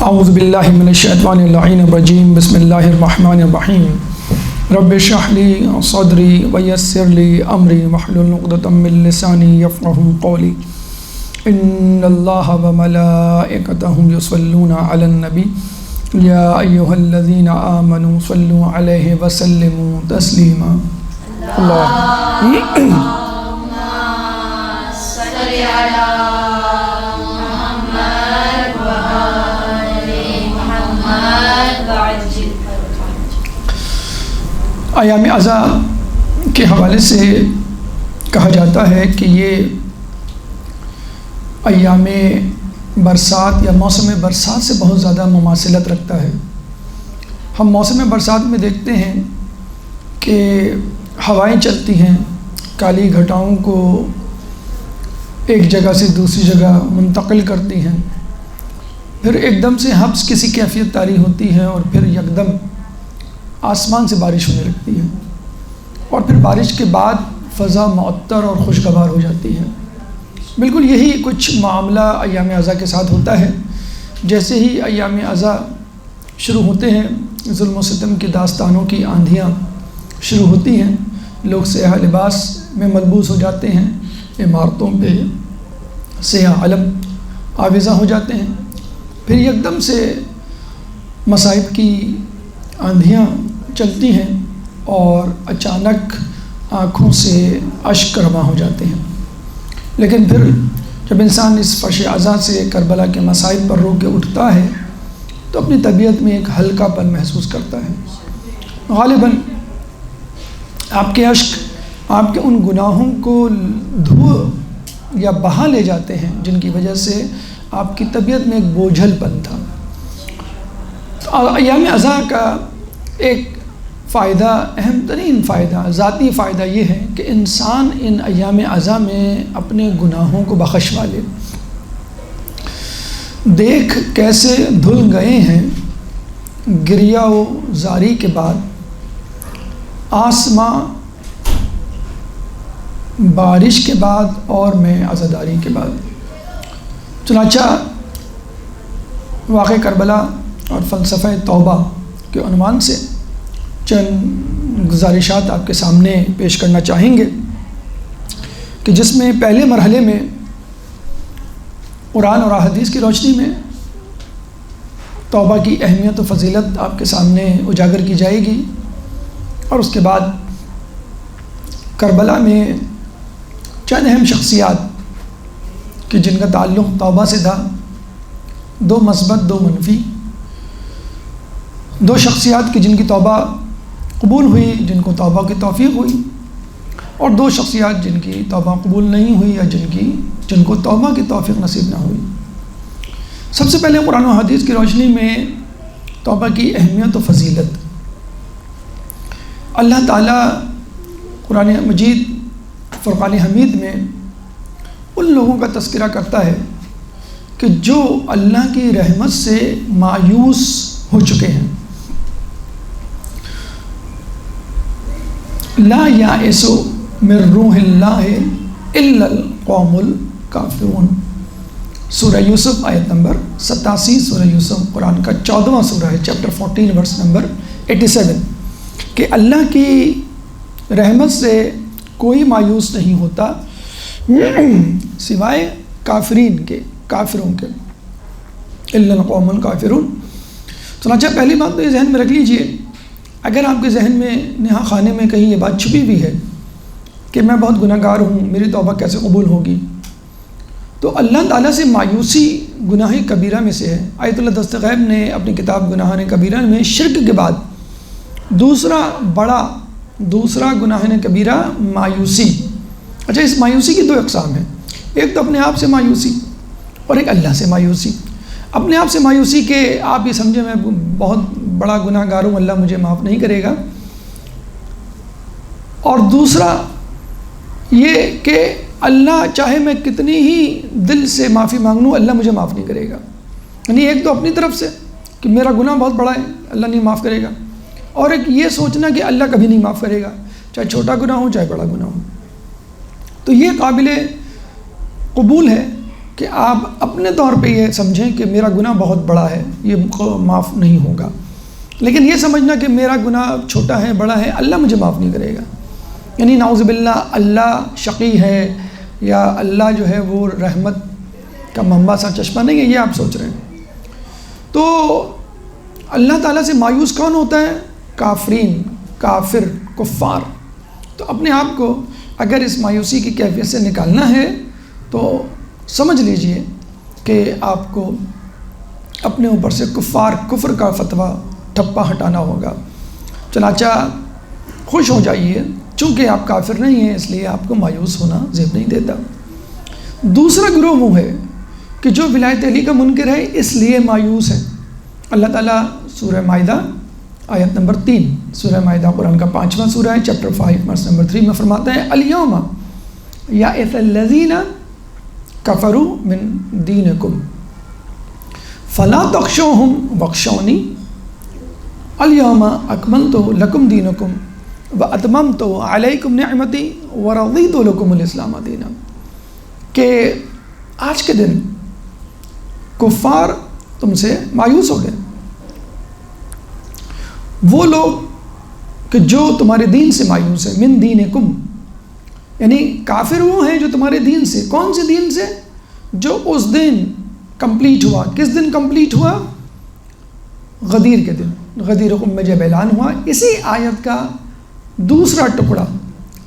اعوذ باللہ من الشیطان اللعین الرجیم بسم اللہ الرحمن الرحیم رب اشرح لی صدری ویسر لی امری واحلل عقدۃ من لسانی یفقہوا قولی ان اللہ وملائکتہ یصلون علی النبی یا ایہا الذین آمنوا صلوا علیہ وسلموا تسلیما ایام عزا کے حوالے سے کہا جاتا ہے کہ یہ ایام برسات یا موسم برسات سے بہت زیادہ مماثلت رکھتا ہے۔ ہم موسم برسات میں دیکھتے ہیں کہ ہوائیں چلتی ہیں، کالی گھٹاؤں کو ایک جگہ سے دوسری جگہ منتقل کرتی ہیں، پھر ایک دم سے حبس کسی کیفیت طاری ہوتی ہے اور پھر یکدم آسمان سے بارش ہونے لگتی ہے، اور پھر بارش کے بعد فضا معطر اور خوشگوار ہو جاتی ہے۔ بالکل یہی کچھ معاملہ ایام عزا کے ساتھ ہوتا ہے۔ جیسے ہی ایام عزا شروع ہوتے ہیں، ظلم و ستم کی داستانوں کی آندھیاں شروع ہوتی ہیں، لوگ سیاہ لباس میں ملبوس ہو جاتے ہیں، عمارتوں پہ سیاہ علم آویزاں ہو جاتے ہیں، پھر یکدم سے مصائب کی آندھیاں چلتی ہیں اور اچانک آنکھوں سے اشک رواں ہو جاتے ہیں۔ لیکن پھر جب انسان اس فرش عزا سے، کربلا کے مصائب پر رو کے اٹھتا ہے تو اپنی طبیعت میں ایک ہلکا پن محسوس کرتا ہے۔ غالباً آپ کے اشک آپ کے ان گناہوں کو دھو یا بہا لے جاتے ہیں جن کی وجہ سے آپ کی طبیعت میں ایک بوجھل پن تھا۔ ایام عزا کا ایک فائدہ، اہم ترین فائدہ، ذاتی فائدہ یہ ہے کہ انسان ان ایام عزا میں اپنے گناہوں کو بخشوا لے۔ دیکھ کیسے دھل گئے ہیں گریہ و زاری کے بعد، آسماں بارش کے بعد اور میں عزاداری کے بعد۔ چنانچہ واقع کربلا اور فلسفہ توبہ کے عنوان سے چند گزارشات آپ کے سامنے پیش کرنا چاہیں گے کہ جس میں پہلے مرحلے میں قرآن اور احادیث کی روشنی میں توبہ کی اہمیت و فضیلت آپ کے سامنے اجاگر کی جائے گی، اور اس کے بعد کربلا میں چند اہم شخصیات کہ جن کا تعلق توبہ سے تھا، دو مثبت دو منفی، دو شخصیات کی جن کی توبہ قبول ہوئی، جن کو توبہ کی توفیق ہوئی، اور دو شخصیات جن کی توبہ قبول نہیں ہوئی یا جن کو توبہ کی توفیق نصیب نہ ہوئی۔ سب سے پہلے قرآن و حدیث کی روشنی میں توبہ کی اہمیت و فضیلت۔ اللہ تعالیٰ قرآن مجید فرقان حمید میں ان لوگوں کا تذکرہ کرتا ہے کہ جو اللہ کی رحمت سے مایوس ہو چکے ہیں۔ لا یائس من روح اللہ الا القوم الکافرون، سورہ یوسف آیت نمبر 87، سورہ یوسف قرآن کا 14واں سورہ ہے، چیپٹر 14 ورس نمبر 87، کہ اللہ کی رحمت سے کوئی مایوس نہیں ہوتا سوائے کافرین کے، کافروں کے، الا القوم الکافرون۔ چنانچہ پہلی بات تو یہ ذہن میں رکھ لیجئے، اگر آپ کے ذہن میں نہا خانے میں کہیں یہ بات چھپی ہوئی ہے کہ میں بہت گناہ گار ہوں، میری توبہ کیسے قبول ہوگی، تو اللہ تعالیٰ سے مایوسی گناہ کبیرہ میں سے ہے۔ آیت اللہ دستغیب نے اپنی کتاب گناہان کبیرہ میں شرک کے بعد دوسرا گناہان کبیرہ مایوسی۔ اچھا، اس مایوسی کی دو اقسام ہیں، ایک تو اپنے آپ سے مایوسی اور ایک اللہ سے مایوسی۔ اپنے آپ سے مایوسی کہ آپ یہ سمجھیں میں بہت بڑا گناہ گار ہوں، اللہ مجھے معاف نہیں کرے گا، اور دوسرا یہ کہ اللہ چاہے میں کتنی ہی دل سے معافی مانگ لوں، اللہ مجھے معاف نہیں کرے گا۔ یعنی ایک تو اپنی طرف سے کہ میرا گناہ بہت بڑا ہے، اللہ نہیں معاف کرے گا، اور ایک یہ سوچنا کہ اللہ کبھی نہیں معاف کرے گا، چاہے چھوٹا گناہ ہو چاہے بڑا گناہ ہو۔ تو یہ قابل قبول ہے کہ آپ اپنے طور پہ یہ سمجھیں کہ میرا گناہ بہت بڑا ہے، یہ معاف نہیں ہوگا، لیکن یہ سمجھنا کہ میرا گناہ چھوٹا ہے بڑا ہے اللہ مجھے معاف نہیں کرے گا، یعنی نعوذ باللہ اللہ شقی ہے یا اللہ جو ہے وہ رحمت کا منبع سا چشمہ نہیں ہے، یہ آپ سوچ رہے ہیں۔ تو اللہ تعالیٰ سے مایوس کون ہوتا ہے؟ کافرین، کافر، کفار۔ تو اپنے آپ کو اگر اس مایوسی کی کیفیت سے نکالنا ہے تو سمجھ لیجئے کہ آپ کو اپنے اوپر سے کفر کا فتویٰ ٹھپا ہٹانا ہوگا۔ چنانچہ خوش ہو جائیے، چونکہ آپ کافر نہیں ہیں اس لیے آپ کو مایوس ہونا زیب نہیں دیتا۔ دوسرا گروہ وہ ہے کہ جو ولایت علی کا منکر ہے اس لیے مایوس ہے۔ اللہ تعالیٰ سورہ مائدہ آیت نمبر 3، سورہ مائدہ قرآن کا 5واں سورہ ہے، چیپٹر 5 ورس نمبر 3 میں فرماتا ہے الیوم یئس الذین کفروا من دینکم فلا تخشوہم واخشونی الیوم اکملت لکم دینکم واتممت علیکم نعمتی ورضیت لکم الاسلام دینا، کہ آج کے دن کفار تم سے مایوس ہو گئے، وہ لوگ کہ جو تمہارے دین سے مایوس ہے، من دینکم، یعنی کافر وہ ہیں جو تمہارے دین سے، کون سے دین سے؟ جو اس دن کمپلیٹ ہوا۔ کس دن کمپلیٹ ہوا؟ غدیر کے دن، غدیر قوم میں جب اعلان ہوا۔ اسی آیت کا دوسرا ٹکڑا،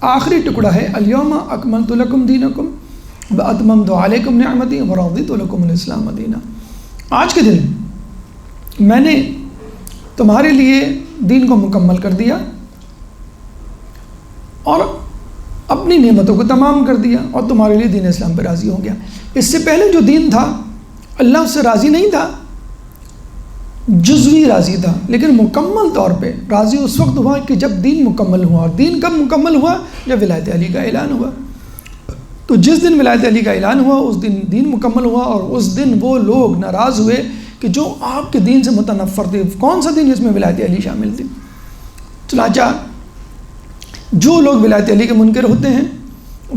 آخری ٹکڑا ہے الیوم اکملت لکم دینکم واتممت علیکم نعمتی ورضیت لکم الاسلام دینا۔ آج کے دن میں نے تمہارے لیے دین کو مکمل کر دیا اور اپنی نعمتوں کو تمام کر دیا اور تمہارے لیے دین اسلام پہ راضی ہو گیا۔ اس سے پہلے جو دین تھا اللہ اس سے راضی نہیں تھا، جزوی راضی تھا، لیکن مکمل طور پہ راضی اس وقت ہوا کہ جب دین مکمل ہوا۔ اور دین کب مکمل ہوا؟ جب ولایت علی کا اعلان ہوا۔ تو جس دن ولایت علی کا اعلان ہوا اس دن دین مکمل ہوا، اور اس دن وہ لوگ ناراض ہوئے کہ جو آپ کے دین سے متنفر تھے۔ کون سا دین جس میں ولایت علی شامل تھی؟ چنانچہ جو لوگ ولایت علی کے منکر ہوتے ہیں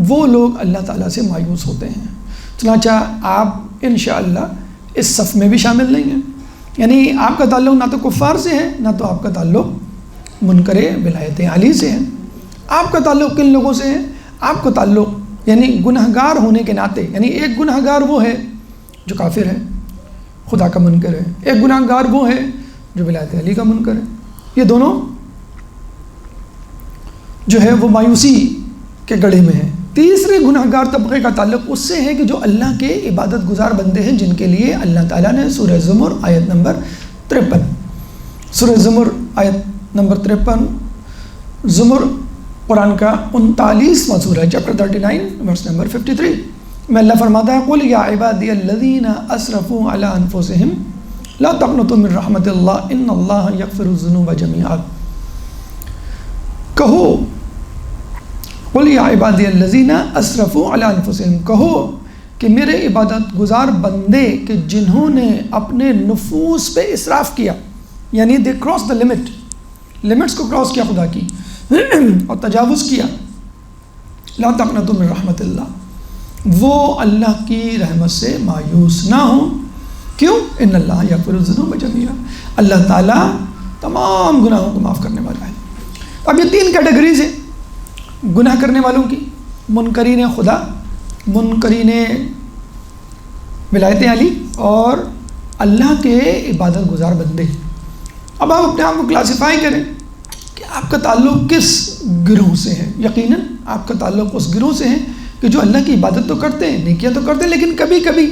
وہ لوگ اللہ تعالیٰ سے مایوس ہوتے ہیں۔ چنانچہ آپ انشاءاللہ اس صف میں بھی شامل نہیں ہیں، یعنی آپ کا تعلق نہ تو کفار سے ہے نہ تو آپ کا تعلق منکر ولایت علی سے ہے۔ آپ کا تعلق کن لوگوں سے ہے؟ آپ کا تعلق یعنی گنہگار ہونے کے ناطے، یعنی ایک گنہگار وہ ہے جو کافر ہے، خدا کا منکر ہے، ایک گنہگار وہ ہے جو ولایت علی کا منکر ہے۔ یہ دونوں جو ہے وہ مایوسی کے گڑھے میں ہیں۔ تیسرے گنہگار طبقے کا تعلق اس سے ہے کہ جو اللہ کے عبادت گزار بندے ہیں، جن کے لیے اللہ تعالیٰ نے سورہ زمر آیت نمبر 53، سورہ زمر آیت نمبر 53، زمر قرآن کا 39واں سورہ ہے، چیپٹر 39 ورس نمبر 53 میں اللہ فرماتا ہے قُلْ يَا عِبَادِيَ الَّذِينَ أَسْرَفُوا عَلَىٰ أَنفُسِهِمْ لَا تَقْنَطُوا مِن رَحْمَةِ اللَّهِ إِنَّ اللَّهَ يَغْفِرُ الذُّنُوبَ جَمِيعًا۔ کہو قُلْ يَا عِبَادِيَ الَّذِينَ أَسْرَفُوا عَلَىٰ أَنفُسِهِمْ، کہو کہ میرے عبادت گزار بندے کہ جنہوں نے اپنے نفوس پہ اسراف کیا، یعنی they cross the limit, limits کو کراس کیا خدا کی اور تجاوز کیا، لا تقنطوا من رحمت اللہ، وہ اللہ کی رحمت سے مایوس نہ ہوں۔ کیوں؟ ان اللہ یغفر الذنوب جميعا، اللہ تعالیٰ تمام گناہوں کو معاف کرنے والا ہے۔ اب یہ تین کیٹیگریز ہیں گناہ کرنے والوں کی، منکرین خدا، منکرین ولایت علی، اور اللہ کے عبادت گزار بندے۔ اب آپ اپنے آپ کو کلاسیفائی کریں کہ آپ کا تعلق کس گروہ سے ہے۔ یقیناً آپ کا تعلق اس گروہ سے ہے کہ جو اللہ کی عبادت تو کرتے ہیں، نیکیاں تو کرتے ہیں، لیکن کبھی کبھی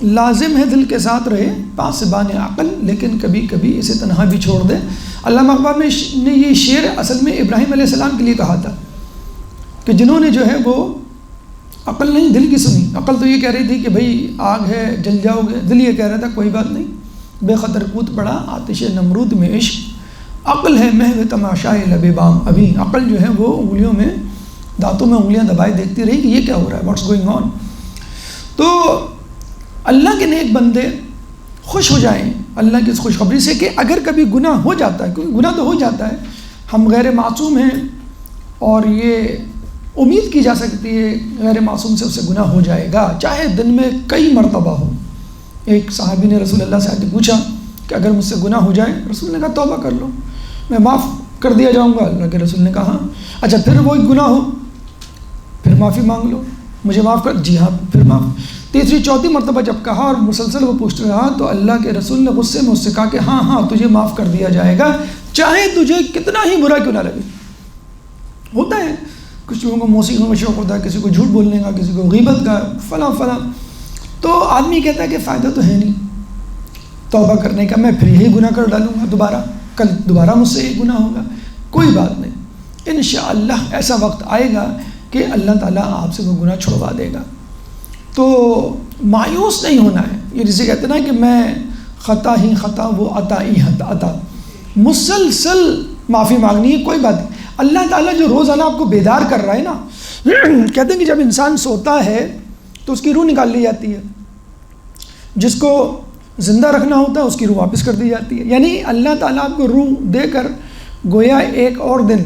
لازم ہے دل کے ساتھ رہے پاسبان عقل، لیکن کبھی کبھی اسے تنہا بھی چھوڑ دے۔ علامہ اقبال نے یہ شعر اصل میں ابراہیم علیہ السلام کے لیے کہا تھا کہ جنہوں نے جو ہے وہ عقل نہیں دل کی سنی۔ عقل تو یہ کہہ رہی تھی کہ بھئی آگ ہے جل جاؤ گے، دل یہ کہہ رہا تھا کوئی بات نہیں، بے خطر کود پڑا آتش نمرود میں عشق، عقل ہے محو تماشائے لب بام ابھی۔ عقل جو ہے وہ انگلیوں میں، دانتوں میں انگلیاں دبائے دیکھتی رہی کہ یہ کیا ہو رہا ہے، واٹس گوئنگ آن۔ تو اللہ کے نیک بندے خوش ہو جائیں اللہ کی اس خوشخبری سے کہ اگر کبھی گناہ ہو جاتا ہے، کیونکہ گناہ تو ہو جاتا ہے، ہم غیر معصوم ہیں، اور یہ امید کی جا سکتی ہے غیر معصوم سے اسے گناہ ہو جائے گا، چاہے دن میں کئی مرتبہ ہو۔ ایک صحابی نے رسول اللہ سے آ کے پوچھا کہ اگر مجھ سے گناہ ہو جائے، رسول نے کہا توبہ کر لو، میں معاف کر دیا جاؤں گا۔ اللہ کے رسول نے کہا ہاں، اچھا پھر وہی گناہ ہو، پھر معافی مانگ لو، مجھے معاف کر، جی ہاں پھر معاف۔ تیسری چوتھی مرتبہ جب کہا اور مسلسل وہ پوچھتے رہا تو اللہ کے رسول نے غصے میں اس سے کہا کہ ہاں ہاں تجھے معاف کر دیا جائے گا، چاہے تجھے کتنا ہی برا کیوں نہ لگے۔ ہوتا ہے کچھ لوگوں کو موسیقی میں شوق ہوتا ہے، کسی کو جھوٹ بولنے کا، کسی کو غیبت کا، فلاں فلاں، تو آدمی کہتا ہے کہ فائدہ تو ہے نہیں توبہ کرنے کا، میں پھر یہی گناہ کر ڈالوں گا، دوبارہ کل دوبارہ مجھ سے یہ گناہ ہوگا۔ کوئی بات نہیں، انشاءاللہ ایسا وقت آئے گا کہ اللہ تعالیٰ آپ سے وہ گناہ چھڑوا دے گا۔ تو مایوس نہیں ہونا ہے، یہ جسے کہتے ہیں نا کہ میں خطا ہی خطا وہ عطا ہی عطا، مسلسل معافی مانگنی ہے، کوئی بات نہیں۔ اللہ تعالیٰ جو روزانہ آپ کو بیدار کر رہا ہے نا، کہتے ہیں کہ جب انسان سوتا ہے تو اس کی روح نکال لی جاتی ہے، جس کو زندہ رکھنا ہوتا ہے اس کی روح واپس کر دی جاتی ہے، یعنی اللہ تعالیٰ آپ کو روح دے کر گویا ایک اور دن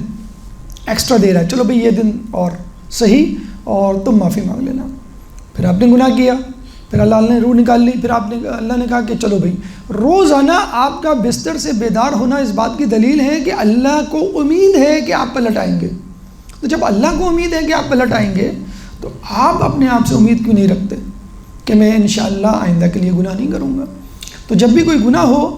ایکسٹرا دے رہا ہے، چلو بھئی یہ دن اور صحیح اور تم معافی مانگ لینا۔ پھر آپ نے گناہ کیا، پھر اللہ نے روح نکال لی، پھر اللہ نے کہا کہ چلو بھئی روزانہ آپ کا بستر سے بیدار ہونا اس بات کی دلیل ہے کہ اللہ کو امید ہے کہ آپ پلٹ آئیں گے۔ تو جب اللہ کو امید ہے کہ آپ پلٹ آئیں گے تو آپ اپنے آپ سے امید کیوں نہیں رکھتے کہ میں انشاءاللہ آئندہ کے لیے گناہ نہیں کروں گا۔ تو جب بھی کوئی گناہ ہو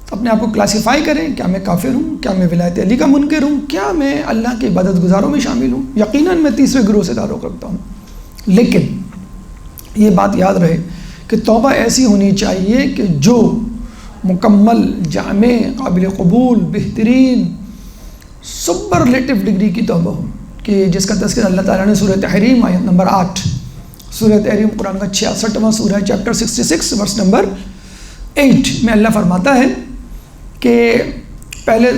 تو اپنے آپ کو کلاسیفائی کریں، کیا میں کافر ہوں، کیا میں ولایت علی کا منکر ہوں، کیا میں اللہ کے عبادت گزاروں میں شامل ہوں، یقیناً میں تیسرے گروہ سے تعلق رکھتا ہوں۔ لیکن یہ بات یاد رہے کہ توبہ ایسی ہونی چاہیے کہ جو مکمل، جامع، قابل قبول، بہترین، سپرلیٹو ڈگری کی توبہ ہو، کہ جس کا تذکرہ اللہ تعالیٰ نے سورہ تحریم آیت نمبر 8، سورہ تحریم قرآن کا 66واں سورہ چیپٹر 66 ورس نمبر 8 میں اللہ فرماتا ہے کہ پہلے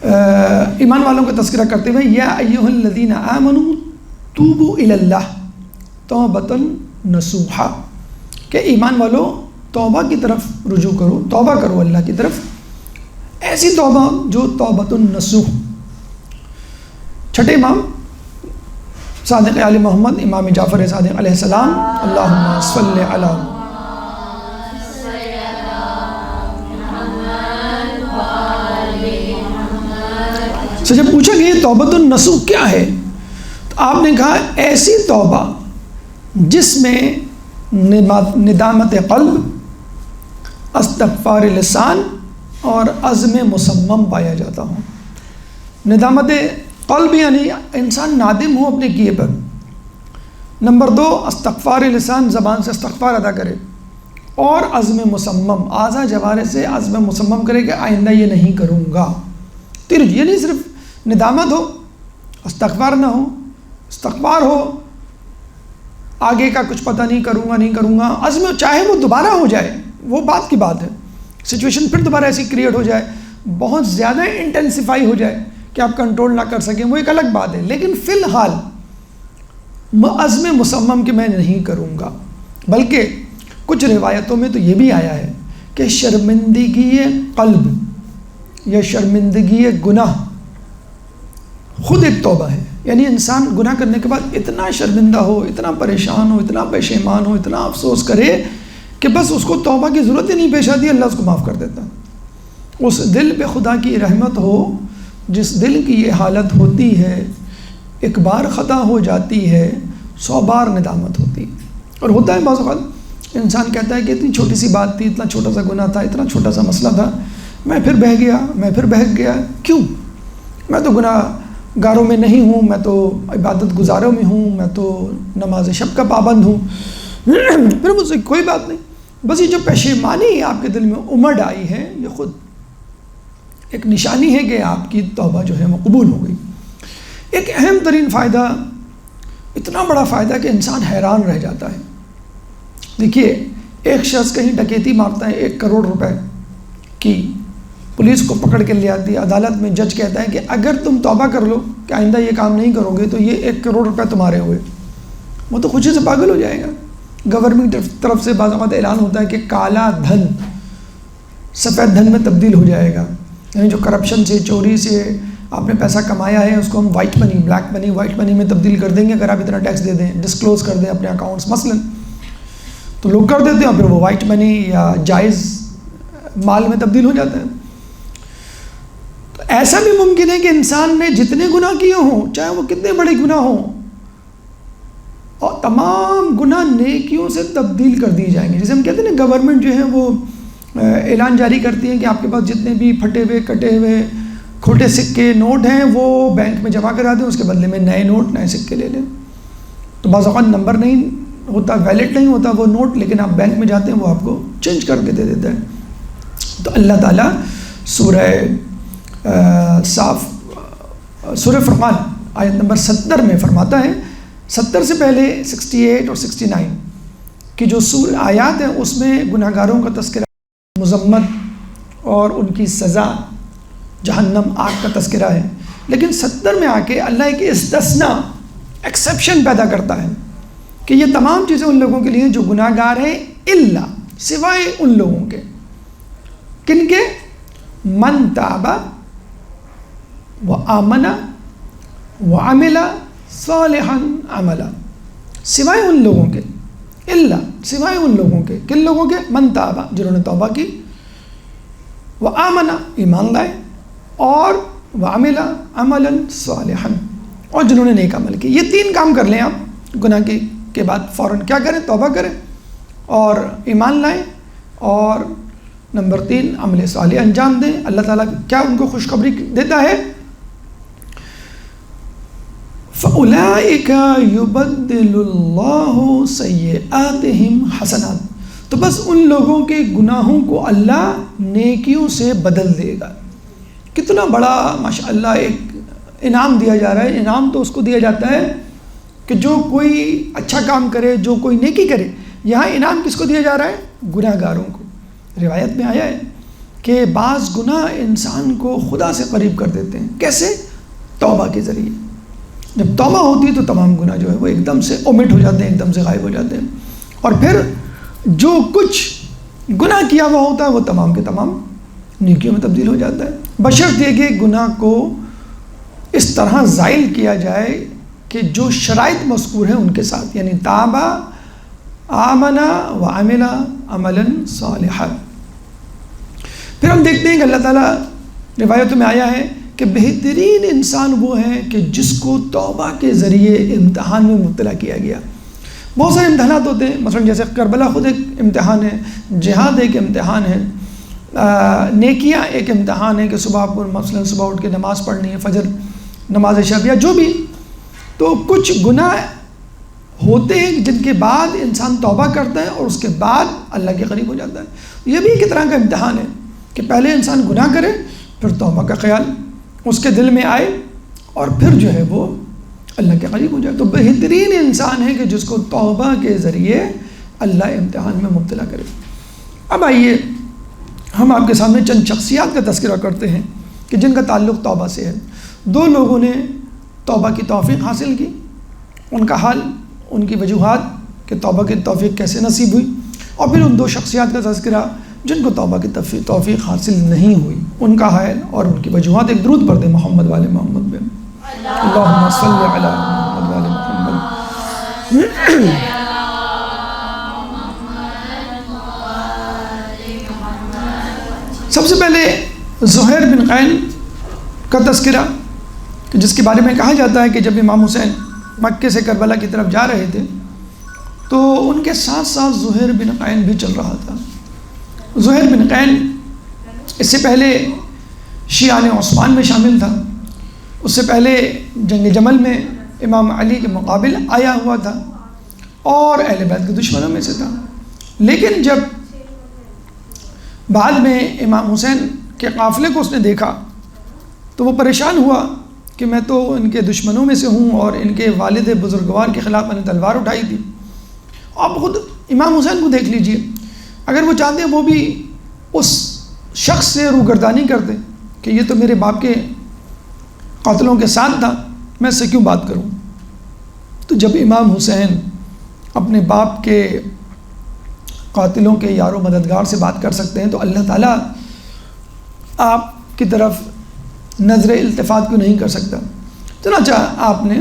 ایمان والوں کا تذکرہ کرتے ہوئے یا ایھا الذین آمنوا توبوا الی اللہ توبۃ نصوحا، کہ ایمان والو توبہ کی طرف رجوع کرو، توبہ کرو اللہ کی طرف، ایسی توبہ جو توبۃ النصوح۔ چھٹے امام صادق آل محمد امام جعفر صادق علیہ السلام، اللہم صلی علی سے جب پوچھا کہ یہ توبۃ النصوح کیا ہے تو آپ نے کہا ایسی توبہ جس میں ندامت قلب، استغفار لسان اور عزم مصمم پایا جاتا ہوں۔ ندامت قلب یعنی انسان نادم ہو اپنے کیے پر، نمبر 2 استغفار لسان، زبان سے استغفار ادا کرے، اور عزم مصمم، اعضاء جوارح سے عزم مصمم کرے کہ آئندہ یہ نہیں کروں گا۔ یہ نہیں صرف ندامت ہو، استغفار نہ ہو، استغفار ہو، آگے کا کچھ پتہ نہیں کروں گا، عزم چاہے وہ دوبارہ ہو جائے، وہ بات کی بات ہے، سچویشن پھر دوبارہ ایسی کریٹ ہو جائے، بہت زیادہ انٹینسیفائی ہو جائے کہ آپ کنٹرول نہ کر سکیں، وہ ایک الگ بات ہے، لیکن فی الحال عزم مصمم کہ میں نہیں کروں گا۔ بلکہ کچھ روایتوں میں تو یہ بھی آیا ہے کہ شرمندگی قلب یا شرمندگی گناہ خود ایک توبہ ہے، یعنی انسان گناہ کرنے کے بعد اتنا شرمندہ ہو، اتنا پریشان ہو، اتنا پشیمان ہو، اتنا افسوس کرے کہ بس اس کو توبہ کی ضرورت ہی نہیں پیش آتی، اللہ اس کو معاف کر دیتا۔ اس دل پہ خدا کی رحمت ہو جس دل کی یہ حالت ہوتی ہے، ایک بار خطا ہو جاتی ہے 100 بار ندامت ہوتی ہے۔ اور ہوتا ہے بعض اوقات انسان کہتا ہے کہ اتنی چھوٹی سی بات تھی، اتنا چھوٹا سا گناہ تھا، اتنا چھوٹا سا مسئلہ تھا، میں پھر بہک گیا، کیوں؟ میں تو گناہ گاروں میں نہیں ہوں، میں تو عبادت گزاروں میں ہوں، میں تو نماز شب کا پابند ہوں، پھر مجھ سے کوئی بات نہیں۔ بس یہ جو پشیمانی آپ کے دل میں امڑ آئی ہے، یہ خود ایک نشانی ہے کہ آپ کی توبہ جو ہے وہ قبول ہو گئی۔ ایک اہم ترین فائدہ، اتنا بڑا فائدہ کہ انسان حیران رہ جاتا ہے۔ دیکھیے ایک شخص کہیں ڈکیتی مارتا ہے 1 کروڑ روپے کی، پولیس کو پکڑ کے لے آتی ہے، عدالت میں جج کہتا ہے کہ اگر تم توبہ کر لو کہ آئندہ یہ کام نہیں کرو گے تو یہ 1 کروڑ روپے تمہارے ہوئے، وہ تو خوشی سے پاگل ہو جائے گا۔ گورنمنٹ طرف سے بعض اوقات اعلان ہوتا ہے کہ کالا دھن سفید دھن میں تبدیل ہو جائے گا، یعنی جو کرپشن سے، چوری سے، آپ نے پیسہ کمایا ہے اس کو ہم وائٹ منی، بلیک منی، وائٹ منی میں تبدیل کر دیں گے اگر آپ اتنا ٹیکس دے دیں، ڈسکلوز کر دیں اپنے اکاؤنٹس مثلاً، تو لوگ کر دیتے ہیں اور پھر وہ وائٹ منی یا جائز مال میں تبدیل ہو جاتا ہے۔ تو ایسا بھی ممکن ہے کہ انسان نے جتنے گناہ کیے ہوں، چاہے وہ کتنے بڑے گناہ ہوں، اور تمام گناہ نیکیوں سے تبدیل کر دی جائیں گے۔ جیسے ہم کہتے ہیں نا گورنمنٹ جو ہے وہ اعلان جاری کرتی ہے کہ آپ کے پاس جتنے بھی پھٹے ہوئے کٹے ہوئے کھوٹے سکے نوٹ ہیں وہ بینک میں جمع کرا دیں، اس کے بدلے میں نئے نوٹ نئے سکے لے لیں۔ تو بعض اوقات نمبر نہیں ہوتا، ویلڈ نہیں ہوتا وہ نوٹ، لیکن آپ بینک میں جاتے ہیں وہ آپ کو چینج کر کے دے دیتا ہے۔ تو اللہ تعالیٰ سورہ سورہ فرقان آیت نمبر 70 میں فرماتا ہے، 70 سے پہلے 68 اور 69 کی جو آیات ہیں اس میں گناہ گاروں کا تذکرہ، مذمت اور ان کی سزا جہنم آگ کا تذکرہ ہے، لیکن 70 میں آ کے اللہ ایک استثناء ایکسیپشن پیدا کرتا ہے کہ یہ تمام چیزیں ان لوگوں کے لیے جو گناہ گار ہیں، الا سوائے ان لوگوں کے، کن کے؟ من تاب وآمن وعمل صالحا عملا، سوائے ان لوگوں کے، الا سوائے ان لوگوں کے، کن لوگوں کے؟ من تاب، جنہوں نے توبہ کی، وآمن ایمان لائے، اور وعمل عملا صالحا، اور جنہوں نے نیک عمل کی۔ یہ 3 کام کر لیں آپ گناہ کے بعد فوراً کیا کریں؟ توبہ کریں اور ایمان لائیں، اور نمبر 3 عمل صالح انجام دیں۔ اللہ تعالیٰ کیا ان کو خوشخبری دیتا ہے؟ فَأُولَٰئِكَ يُبَدِّلُ اللَّهُ سَيِّئَاتِهِمْ حَسَنَاتٍ، تو بس ان لوگوں کے گناہوں کو اللہ نیکیوں سے بدل دے گا۔ کتنا بڑا ماشاءاللہ ایک انعام دیا جا رہا ہے۔ انعام تو اس کو دیا جاتا ہے کہ جو کوئی اچھا کام کرے، جو کوئی نیکی کرے۔ یہاں انعام کس کو دیا جا رہا ہے؟ گناہ گاروں کو۔ روایت میں آیا ہے کہ بعض گناہ انسان کو خدا سے قریب کر دیتے ہیں۔ کیسے؟ توبہ کے ذریعے۔ جب توبہ ہوتی ہے تو تمام گناہ جو ہے وہ ایک دم سے اومٹ ہو جاتے ہیں، ایک دم سے غائب ہو جاتے ہیں، اور پھر جو کچھ گناہ کیا ہوا ہوتا ہے وہ تمام کے تمام نیکیوں میں تبدیل ہو جاتا ہے، بشرط یہ کہ گناہ کو اس طرح زائل کیا جائے کہ جو شرائط مذکور ہیں ان کے ساتھ، یعنی تابا آمنا وعمل عملا صالحا۔ پھر ہم دیکھتے ہیں کہ اللہ تعالیٰ روایتوں میں آیا ہے کہ بہترین انسان وہ ہے کہ جس کو توبہ کے ذریعے امتحان میں مبتلا کیا گیا۔ بہت سارے امتحانات ہوتے ہیں، مثلا جیسے کربلا خود ایک امتحان ہے، جہاد ایک امتحان ہے، نیکیاں ایک امتحان ہے کہ صبح آپ کو مثلا صبح اٹھ کے نماز پڑھنی ہے، فجر، نماز شب، یا جو بھی۔ تو کچھ گناہ ہوتے ہیں جن کے بعد انسان توبہ کرتا ہے اور اس کے بعد اللہ کے قریب ہو جاتا ہے۔ یہ بھی ایک طرح کا امتحان ہے کہ پہلے انسان گناہ کرے، پھر توبہ کا خیال اس کے دل میں آئے، اور پھر جو ہے وہ اللہ کے قریب ہو جائے۔ تو بہترین انسان ہے کہ جس کو توبہ کے ذریعے اللہ امتحان میں مبتلا کرے۔ اب آئیے ہم آپ کے سامنے چند شخصیات کا تذکرہ کرتے ہیں کہ جن کا تعلق توبہ سے ہے۔ 2 لوگوں نے توبہ کی توفیق حاصل کی، ان کا حال، ان کی وجوہات کہ توبہ کی توفیق کیسے نصیب ہوئی، اور پھر ان 2 شخصیات کا تذکرہ جن کو توبہ کی توفیق حاصل نہیں ہوئی، ان کا حال اور ان کی وجوہات۔ ایک درود پڑھ دیں محمد والے محمد پہ، اللہم صلی علی محمد والے محمد۔ سب سے پہلے زہیر بن قین کا تذکرہ، جس کے بارے میں کہا جاتا ہے کہ جب امام حسین مکے سے کربلا کی طرف جا رہے تھے تو ان کے ساتھ ساتھ زہیر بن قین بھی چل رہا تھا۔ زہیر بن قین اس سے پہلے شیعان عثمان میں شامل تھا، اس سے پہلے جنگ جمل میں امام علی کے مقابل آیا ہوا تھا اور اہل بیت کے دشمنوں میں سے تھا، لیکن جب بعد میں امام حسین کے قافلے کو اس نے دیکھا تو وہ پریشان ہوا کہ میں تو ان کے دشمنوں میں سے ہوں اور ان کے والد بزرگوار کے خلاف میں نے تلوار اٹھائی تھی۔ آپ خود امام حسین کو دیکھ لیجئے، اگر وہ چاہتے ہیں وہ بھی اس شخص سے روگردانی کرتے کہ یہ تو میرے باپ کے قاتلوں کے ساتھ تھا، میں اس سے کیوں بات کروں۔ تو جب امام حسین اپنے باپ کے قاتلوں کے یار و مددگار سے بات کر سکتے ہیں تو اللہ تعالیٰ آپ کی طرف نظر التفات کو نہیں کر سکتا۔ چنانچہ آپ نے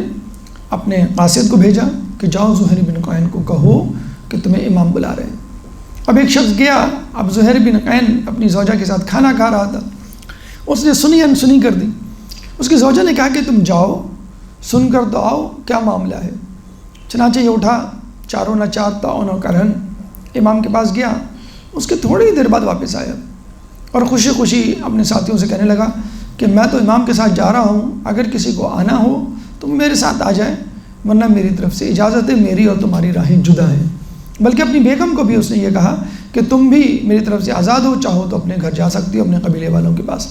اپنے قاصد کو بھیجا کہ جاؤ زہیر بن قین کو کہو کہ تمہیں امام بلا رہے ہیں۔ اب ایک شخص گیا، اب زہیر بن قین اپنی زوجہ کے ساتھ کھانا کھا رہا تھا، اس نے سنی انسنی کر دی۔ اس کی زوجہ نے کہا کہ تم جاؤ سن کر تو آؤ، کیا معاملہ ہے؟ چنانچہ یہ اٹھا، چاروں نچار تعاون و کرہن امام کے پاس گیا۔ اس کے تھوڑی دیر بعد واپس آیا اور خوشی خوشی اپنے ساتھیوں سے کہنے لگا کہ میں تو امام کے ساتھ جا رہا ہوں، اگر کسی کو آنا ہو تو میرے ساتھ آ جائے، ورنہ میری طرف سے اجازت ہے، میری اور تمہاری راہیں جدا ہیں۔ بلکہ اپنی بیگم کو بھی اس نے یہ کہا کہ تم بھی میری طرف سے آزاد ہو، چاہو تو اپنے گھر جا سکتی ہو اپنے قبیلے والوں کے پاس۔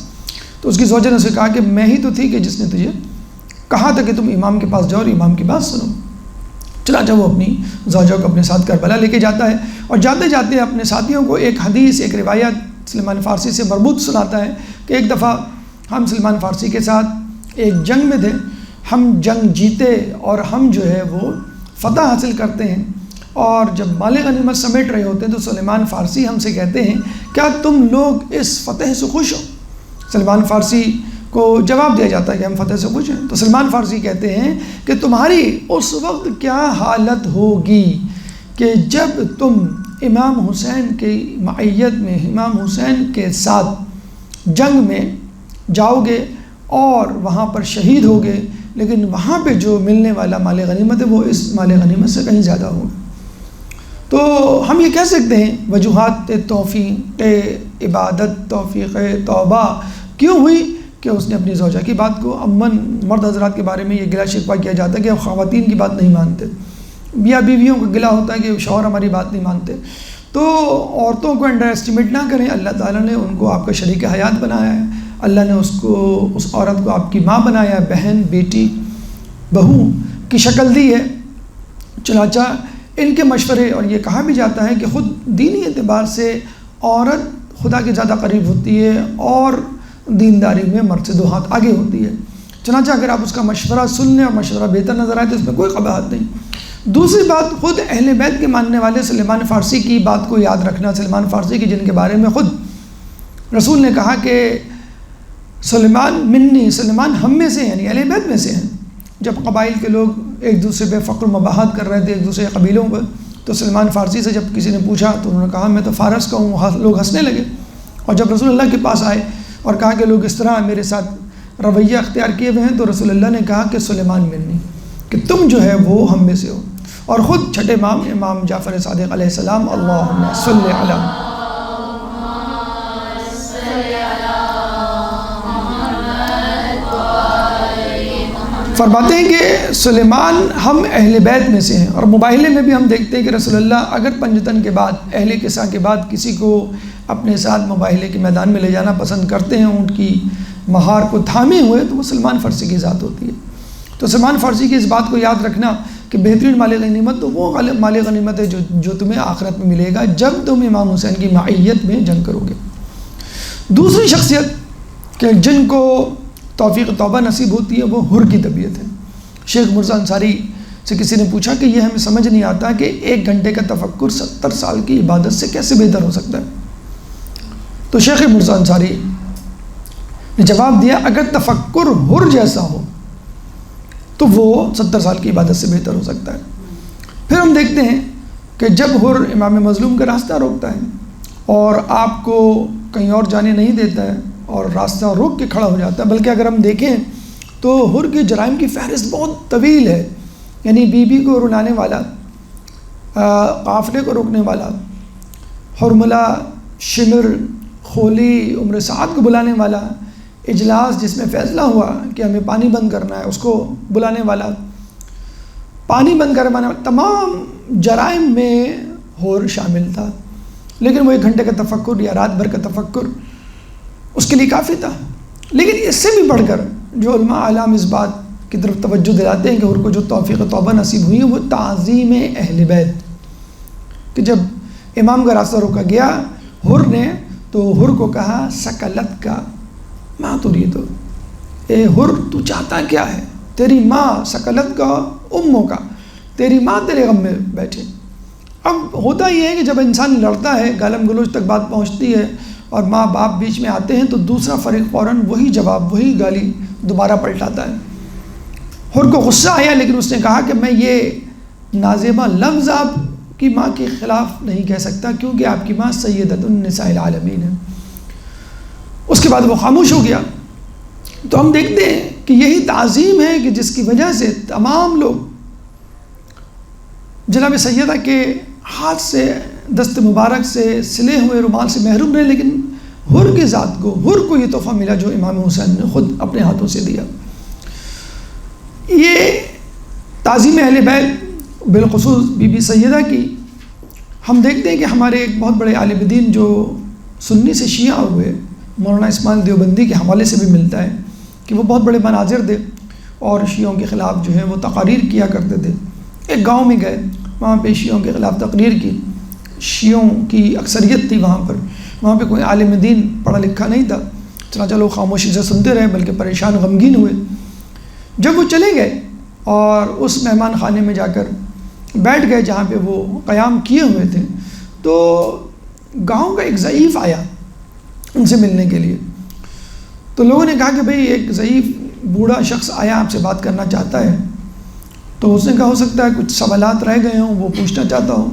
تو اس کی زوجہ نے اسے کہا کہ میں ہی تو تھی کہ جس نے تجھے کہا تھا کہ تم امام کے پاس جاؤ اور امام کی بات سنو۔ چنانچہ وہ اپنی زوجہ کو اپنے ساتھ کربلا لے کے جاتا ہے، اور جاتے جاتے اپنے ساتھیوں کو ایک حدیث، ایک روایت سلمان فارسی سے مربوط سناتا ہے کہ ایک دفعہ ہم سلمان فارسی کے ساتھ ایک جنگ میں تھے، ہم جنگ جیتے اور ہم جو ہے وہ فتح حاصل کرتے ہیں، اور جب مال غنیمت سمیٹ رہے ہوتے ہیں تو سلمان فارسی ہم سے کہتے ہیں کیا تم لوگ اس فتح سے خوش ہو؟ سلمان فارسی کو جواب دیا جاتا ہے کہ ہم فتح سے خوش ہیں۔ تو سلمان فارسی کہتے ہیں کہ تمہاری اس وقت کیا حالت ہوگی کہ جب تم امام حسین کی معیت میں، امام حسین کے ساتھ جنگ میں جاؤ گے اور وہاں پر شہید ہوگے، لیکن وہاں پہ جو ملنے والا مال غنیمت ہے وہ اس مال غنیمت سے کہیں زیادہ ہوگا۔ تو ہم یہ کہہ سکتے ہیں وجوہات توفیق عبادت، توفیق توبہ کیوں ہوئی کہ اس نے اپنی زوجہ کی بات کو، عموماً مرد حضرات کے بارے میں یہ گلہ شکوہ کیا جاتا ہے کہ خواتین کی بات نہیں مانتے، یا بیویوں کو گلہ ہوتا ہے کہ شوہر ہماری بات نہیں مانتے۔ تو عورتوں کو انڈر اسٹیمیٹ نہ کریں، اللہ تعالیٰ نے ان کو آپ کا شریک حیات بنایا ہے، اللہ نے اس عورت کو آپ کی ماں بنایا ہے، بہن، بیٹی، بہو کی شکل دی ہے۔ چنانچہ ان کے مشورے، اور یہ کہا بھی جاتا ہے کہ خود دینی اعتبار سے عورت خدا کے زیادہ قریب ہوتی ہے اور دینداری میں مرد سے 2 ہاتھ آگے ہوتی ہے۔ چنانچہ اگر آپ اس کا مشورہ سن لیں اور مشورہ بہتر نظر آئے تو اس میں کوئی قباحت نہیں۔ دوسری بات، خود اہل بیت کے ماننے والے سلمان فارسی کی بات کو یاد رکھنا، سلمان فارسی کی جن کے بارے میں خود رسول نے کہا کہ سلمان منی، سلمان ہم میں سے، یعنی اہل بیت میں سے ہیں۔ جب قبائل کے لوگ ایک دوسرے پہ فقر مباحث کر رہے تھے ایک دوسرے قبیلوں پر، تو سلمان فارسی سے جب کسی نے پوچھا تو انہوں نے کہا میں تو فارس کا ہوں، لوگ ہنسنے لگے۔ اور جب رسول اللہ کے پاس آئے اور کہا کہ لوگ اس طرح میرے ساتھ رویہ اختیار کیے ہوئے ہیں، تو رسول اللہ نے کہا کہ سلیمان منی، کہ تم جو ہے وہ ہم میں سے ہو۔ اور خود چھٹے امام جعفر صادق علیہ السلام، اللہم صلی علی، فرماتے ہیں کہ سلیمان ہم اہل بیت میں سے ہیں۔ اور مباہلے میں بھی ہم دیکھتے ہیں کہ رسول اللہ اگر پنجتن کے بعد، اہل کساں کے بعد کسی کو اپنے ساتھ مباہلے کے میدان میں لے جانا پسند کرتے ہیں، اونٹ کی مہار کو تھامے ہوئے، تو وہ سلمان فارسی کی ذات ہوتی ہے۔ تو سلمان فارسی کی اس بات کو یاد رکھنا کہ بہترین مال غنیمت تو وہ مال غنیمت ہے جو تمہیں آخرت میں ملے گا جب تم امام حسین کی معیت میں جنگ کرو گے۔ دوسری شخصیت کہ جن کو توفیق توبہ نصیب ہوتی ہے وہ حر کی طبیعت ہے۔ شیخ مرزا انصاری سے کسی نے پوچھا کہ یہ ہمیں سمجھ نہیں آتا کہ 1 گھنٹے کا تفکر 70 سال کی عبادت سے کیسے بہتر ہو سکتا ہے؟ تو شیخ مرزا انصاری نے جواب دیا اگر تفکر حر جیسا ہو تو وہ 70 سال کی عبادت سے بہتر ہو سکتا ہے۔ پھر ہم دیکھتے ہیں کہ جب حر امام مظلوم کا راستہ روکتا ہے اور آپ کو کہیں اور جانے نہیں دیتا ہے اور راستہ روک کے کھڑا ہو جاتا ہے، بلکہ اگر ہم دیکھیں تو حر کے جرائم کی فہرست بہت طویل ہے، یعنی بی کو رلانے والا، قافلے کو روکنے والا، حرملہ، شمر، خولی، عمر سعد کو بلانے والا، اجلاس جس میں فیصلہ ہوا کہ ہمیں پانی بند کرنا ہے اس کو بلانے والا، پانی بند کروانے والا، تمام جرائم میں حر شامل تھا۔ لیکن وہ 1 گھنٹے کا تفکر یا رات بھر کا تفکر اس کے لیے کافی تھا۔ لیکن اس سے بھی بڑھ کر جو علماء اعلام اس بات کی طرف توجہ دلاتے ہیں کہ حر کو جو توفیق توبہ نصیب ہوئی ہے وہ تعظیم اہل بیت، کہ جب امام کا راستہ روکا گیا حر نے تو حر کو کہا سکلت کا ماں تريد، اے حر تو چاہتا کیا ہے؟ تیری ماں، سکلت کا اموں کا، تیری ماں تیرے غم میں بیٹھے۔ اب ہوتا یہ ہے کہ جب انسان لڑتا ہے، گالم گلوچ تک بات پہنچتی ہے اور ماں باپ بیچ میں آتے ہیں تو دوسرا فریق فوراً وہی جواب وہی گالی دوبارہ پلٹاتا ہے۔ حر کو غصہ آیا لیکن اس نے کہا کہ میں یہ نازیبہ لفظ آپ کی ماں کے خلاف نہیں کہہ سکتا کیونکہ آپ کی ماں سیدۃ النساء العالمین ہے۔ اس کے بعد وہ خاموش ہو گیا۔ تو ہم دیکھتے ہیں کہ یہی تعظیم ہے کہ جس کی وجہ سے تمام لوگ جناب سیدہ کے ہاتھ سے دست مبارک سے سلے ہوئے رومال سے محروم رہے، لیکن حر کی ذات کو، حر کو یہ تحفہ ملا جو امام حسین نے خود اپنے ہاتھوں سے دیا۔ یہ تعظیم اہل بیت بالخصوص بی بی سیدہ کی ہم دیکھتے ہیں کہ ہمارے ایک بہت بڑے عالم دین جو سنی سے شیعہ ہوئے مولانا اسماعیل دیوبندی کے حوالے سے بھی ملتا ہے کہ وہ بہت بڑے مناظر تھے اور شیعوں کے خلاف جو ہے وہ تقاریر کیا کرتے تھے۔ ایک گاؤں میں گئے، وہاں پہ شیعوں کے خلاف تقریر کی، شیعوں کی اکثریت تھی وہاں پہ کوئی عالم دین پڑھا لکھا نہیں تھا، چنانچہ لوگ خاموشی سے سنتے رہے بلکہ پریشان غمگین ہوئے۔ جب وہ چلے گئے اور اس مہمان خانے میں جا کر بیٹھ گئے جہاں پہ وہ قیام کیے ہوئے تھے، تو گاؤں کا ایک ضعیف آیا ان سے ملنے کے لیے۔ تو لوگوں نے کہا کہ بھئی ایک ضعیف بوڑھا شخص آیا آپ سے بات کرنا چاہتا ہے۔ تو اس نے کہا ہو سکتا ہے کچھ سوالات رہ گئے ہوں، وہ پوچھنا چاہتا ہوں۔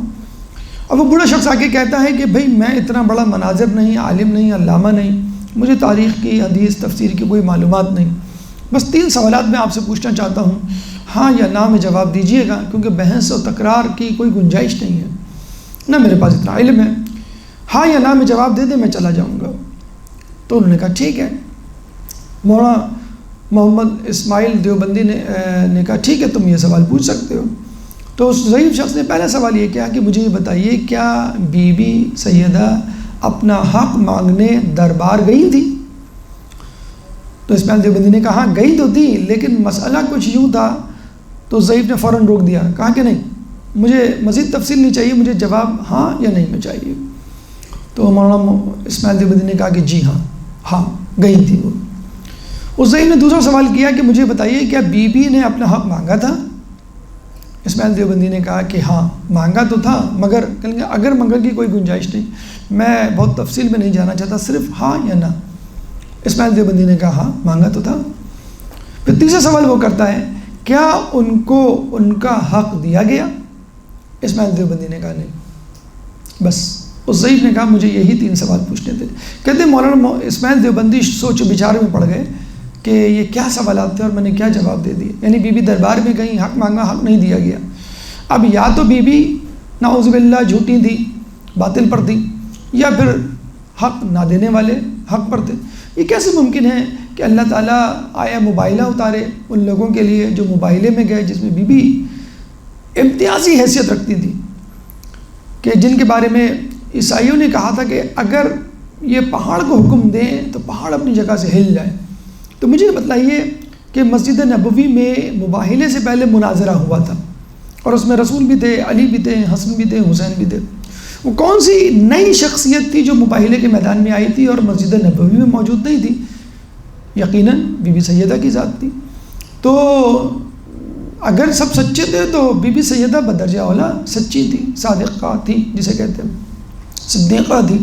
اور وہ بوڑھا شخص آ کے کہتا ہے کہ بھئی میں اتنا بڑا مناظر نہیں، عالم نہیں، علامہ نہیں، مجھے تاریخ کی، حدیث، تفسیر کی کوئی معلومات نہیں، بس 3 سوالات میں آپ سے پوچھنا چاہتا ہوں، ہاں یا نہ میں جواب دیجیے گا کیونکہ بحث و تکرار کی کوئی گنجائش نہیں ہے، نہ میرے پاس اتنا علم ہے، ہاں یا نہ میں جواب دے دیں میں چلا جاؤں گا۔ تو انہوں نے کہا ٹھیک ہے۔ مولانا محمد اسماعیل دیوبندی نے کہا ٹھیک ہے تم یہ سوال پوچھ سکتے ہو۔ تو اس ضعیف شخص نے پہلا سوال یہ کیا کہ مجھے یہ بتائیے کیا بی بی سیدہ اپنا حق مانگنے دربار گئی تھی؟ تو اسماعیل دیوبندی نے کہا ہاں گئی تو تھی لیکن مسئلہ کچھ یوں تھا۔ تو ضعیف نے فوراً روک دیا، کہا کہ نہیں مجھے مزید تفصیل نہیں چاہیے، مجھے جواب ہاں یا نہیں میں چاہیے۔ تو مولانا اسماعیل دیوبندی نے کہا کہ جی ہاں گئی تھی وہ۔ اس ضعیف نے دوسرا سوال کیا کہ مجھے بتائیے کیا بی بی نے اپنا حق مانگا تھا؟ اسماعیل دیوبندی نے کہا کہ ہاں مانگا تو تھا مگر اگر مگر کی کوئی گنجائش نہیں، میں بہت تفصیل میں نہیں جانا چاہتا، صرف ہاں یا نہ۔ اسماعیل دیوبندی نے کہا ہاں مانگا تو تھا۔ پھر تیسرا سوال وہ کرتا ہے کیا ان کو ان کا حق دیا گیا؟ اسماعیل دیوبندی نے کہا نہیں۔ بس اس ضعیف نے کہا مجھے یہی 3 سوال پوچھنے تھے۔ کہتے مولانا اسماعیل دیوبندی سوچ و بچارے میں پڑ گئے کہ یہ کیا سوالات تھے اور میں نے کیا جواب دے دیے، یعنی بی بی دربار میں کہیں حق مانگا، حق نہیں دیا گیا۔ اب یا تو بی بی نعوذ باللہ جھوٹی تھی، باطل پر تھی، یا پھر حق نہ دینے والے حق پر تھے۔ یہ کیسے ممکن ہے کہ اللہ تعالیٰ آیا مباہلہ اتارے ان لوگوں کے لیے جو مباہلے میں گئے، جس میں بی بی امتیازی حیثیت رکھتی تھی، کہ جن کے بارے میں عیسائیوں نے کہا تھا کہ اگر یہ پہاڑ کو حکم دیں تو پہاڑ اپنی جگہ سے ہل جائے۔ تو مجھے بتلائیے کہ مسجد نبوی میں مباہلے سے پہلے مناظرہ ہوا تھا اور اس میں رسول بھی تھے، علی بھی تھے، حسن بھی تھے، حسین بھی تھے۔ وہ کون سی نئی شخصیت تھی جو مباہلے کے میدان میں آئی تھی اور مسجد نبوی میں موجود نہیں تھی؟ یقیناً بی بی سیدہ کی ذات تھی۔ تو اگر سب سچے تھے تو بی بی سیدہ بدرجہ اولا سچی تھی، صادقہ تھی، جسے کہتے ہیں صدیقہ تھی۔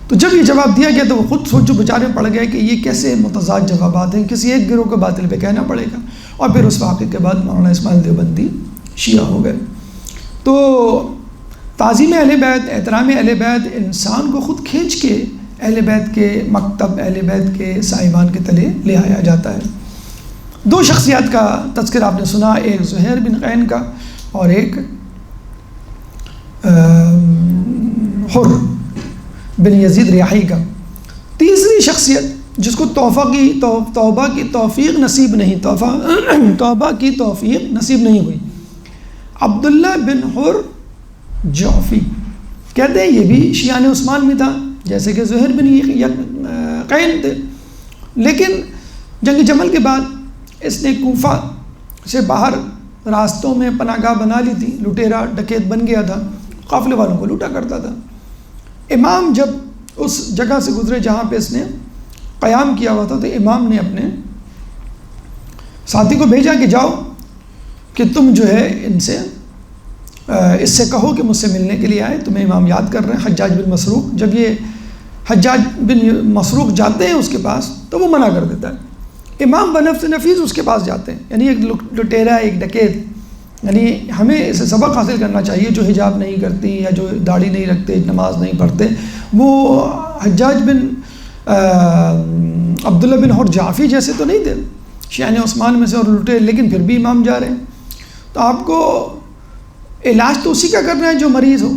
تو جب یہ جواب دیا گیا تو وہ خود سوچو بچارے پڑ گئے کہ یہ کیسے متضاد جوابات ہیں، کسی ایک گروہ کو باطل پہ کہنا پڑے گا۔ اور پھر اس واقعے کے بعد مولانا اسماعیل دیوبندی شیعہ ہو گئے۔ تو تعظیم اہل بیت، احترام اہل بیت انسان کو خود کھینچ کے اہل بیت کے مکتب، اہل بیت کے سائبان کے تلے لے آیا جاتا ہے۔ 2 شخصیات کا تذکر آپ نے سنا، ایک زہیر بن قین کا اور ایک حر بن یزید ریاحی کا۔ تیسری شخصیت جس کو توبہ کی توفیق نصیب نہیں، توبہ کی توفیق نصیب نہیں ہوئی، عبداللہ بن حر جعفی۔ کہتے ہیں یہ بھی شیعان عثمان میں تھا جیسے کہ زہیر بن قین تھے، لیکن جنگ جمل کے بعد اس نے کوفہ سے باہر راستوں میں پناہ گاہ بنا لی تھی، لٹیرا ڈکیت بن گیا تھا، قافلے والوں کو لوٹا کرتا تھا۔ امام جب اس جگہ سے گزرے جہاں پہ اس نے قیام کیا ہوا تھا تو امام نے اپنے ساتھی کو بھیجا کہ جاؤ کہ تم جو ہے اس سے کہو کہ مجھ سے ملنے کے لیے آئے، تمہیں امام یاد کر رہے ہیں۔ حجاج بن مسروق جب یہ حجاج بن مسروق جاتے ہیں اس کے پاس تو وہ منع کر دیتا ہے، امام بنفس نفیس اس کے پاس جاتے ہیں، یعنی ایک لٹیرا، ایک ڈکیت، یعنی ہمیں اسے سبق حاصل کرنا چاہیے، جو حجاب نہیں کرتی یا جو داڑھی نہیں رکھتے، نماز نہیں پڑھتے، وہ حجاج بن عبداللہ بن حر جعفی جیسے تو نہیں تھے، شیعان عثمان میں سے اور لٹے، لیکن پھر بھی امام جا رہے ہیں۔ تو آپ کو علاج تو اسی کا کرنا ہے جو مریض ہو۔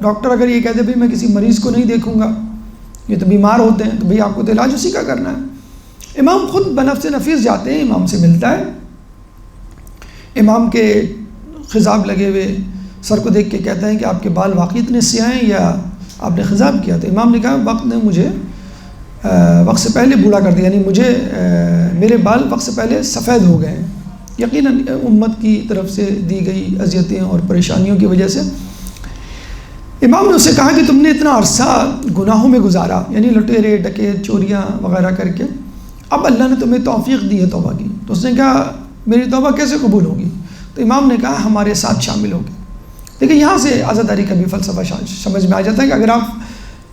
ڈاکٹر اگر یہ کہتے بھائی میں کسی مریض کو نہیں دیکھوں گا، یہ تو بیمار ہوتے ہیں، تو بھائی آپ کو تو علاج اسی کا کرنا ہے۔ امام خود بنفس نفیس جاتے ہیں، امام سے ملتا ہے، امام کے خضاب لگے ہوئے سر کو دیکھ کے کہتے ہیں کہ آپ کے بال واقعی اتنے سیاہ ہیں یا آپ نے خضاب کیا؟ تو امام نے کہا وقت نے مجھے وقت سے پہلے بوڑھا کر دیا، یعنی مجھے میرے بال وقت سے پہلے سفید ہو گئے ہیں، یقیناً امت کی طرف سے دی گئی اذیتیں اور پریشانیوں کی وجہ سے۔ امام نے اس سے کہا کہ تم نے اتنا عرصہ گناہوں میں گزارا، یعنی لٹیرے، ڈکیت، چوریاں وغیرہ کر کے، اب اللہ نے تمہیں توفیق دی ہے توبہ کی۔ تو اس نے کہا میری توبہ کیسے قبول ہوگی؟ تو امام نے کہا ہمارے ساتھ شامل ہوگی۔ دیکھیں یہاں سے عزاداری کا بھی فلسفہ سمجھ میں آ جاتا ہے کہ اگر آپ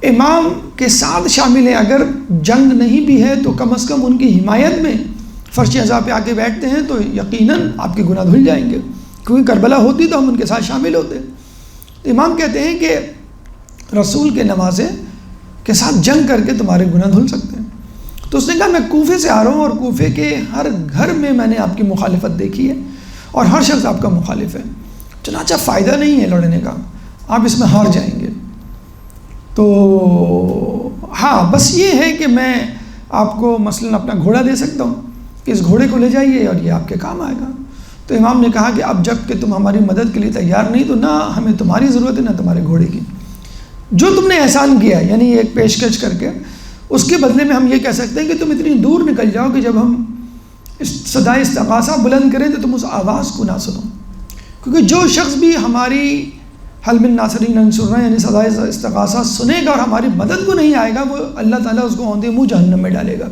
امام کے ساتھ شامل ہیں، اگر جنگ نہیں بھی ہے تو کم از کم ان کی حمایت میں فرش عزا پہ آ کے بیٹھتے ہیں تو یقیناً آپ کے گناہ دھل جائیں گے، کیونکہ کربلا ہوتی تو ہم ان کے ساتھ شامل ہوتے۔ امام کہتے ہیں کہ رسول کے نوازے کے ساتھ جنگ کر کے تمہارے گناہ دھل سکتے ہیں۔ تو اس نے کہا میں کوفے سے آ رہا ہوں اور کوفے کے ہر گھر میں نے آپ کی مخالفت دیکھی ہے اور ہر شخص آپ کا مخالف ہے، چنانچہ فائدہ نہیں ہے لڑنے کا، آپ اس میں ہار جائیں گے۔ تو ہاں بس یہ ہے کہ میں آپ کو مثلاً اپنا گھوڑا دے سکتا ہوں کہ اس گھوڑے کو لے جائیے اور یہ آپ کے کام آئے گا۔ تو امام نے کہا کہ اب جب کہ تم ہماری مدد کے لیے تیار نہیں تو نہ ہمیں تمہاری ضرورت ہے نہ تمہارے گھوڑے کی، جو تم نے احسان کیا یعنی ایک پیشکش کر کے، اس کے بدلے میں ہم یہ کہہ سکتے ہیں کہ تم اتنی دور نکل جاؤ کہ جب ہم صدائے استغاثہ بلند کریں تو تم اس آواز کو نہ سنو، کیونکہ جو شخص بھی ہماری حل من ناصرین انصرنا یعنی صدائے استغاثہ سنے گا اور ہماری مدد کو نہیں آئے گا، وہ اللہ تعالیٰ اس کو اوندے منہ جہنم میں ڈالے گا۔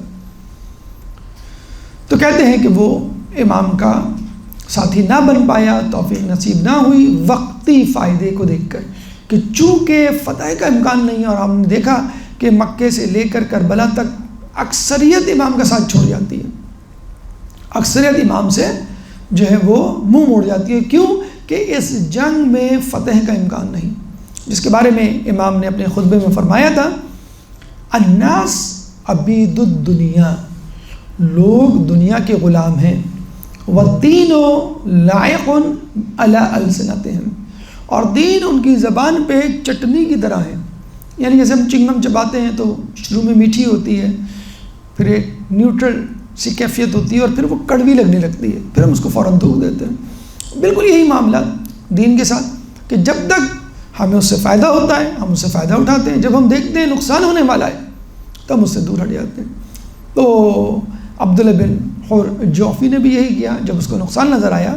تو کہتے ہیں کہ وہ امام کا ساتھی نہ بن پایا، توفیق نصیب نہ ہوئی وقتی فائدے کو دیکھ کر، کہ چونکہ فتح کا امکان نہیں ہے، اور ہم نے دیکھا کہ مکے سے لے کر کربلا تک اکثریت امام کا ساتھ چھوڑ جاتی ہے، اکثریت امام سے جو ہے وہ منہ موڑ جاتی ہے۔ کیوں؟ کہ اس جنگ میں فتح کا امکان نہیں، جس کے بارے میں امام نے اپنے خطبے میں فرمایا تھا الناس عبید الدنیا، لوگ دنیا کے غلام ہیں، والدین لائق علی السنتہم، اور دین ان کی زبان پہ چٹنی کی طرح ہے، یعنی جیسے ہم چنگم چباتے ہیں تو شروع میں میٹھی ہوتی ہے، پھر ایک نیوٹرل سی کیفیت ہوتی ہے اور پھر وہ کڑوی لگنے لگتی ہے، پھر ہم اس کو فوراً تھوک دیتے ہیں۔ بالکل یہی معاملہ دین کے ساتھ، کہ جب تک ہمیں اس سے فائدہ ہوتا ہے ہم اس سے فائدہ اٹھاتے ہیں، جب ہم دیکھتے ہیں نقصان ہونے والا ہے تو ہم اس سے دور ہٹ جاتے ہیں۔ تو عبداللہ بن حر جعفی نے بھی یہی کیا، جب اس کو نقصان نظر آیا،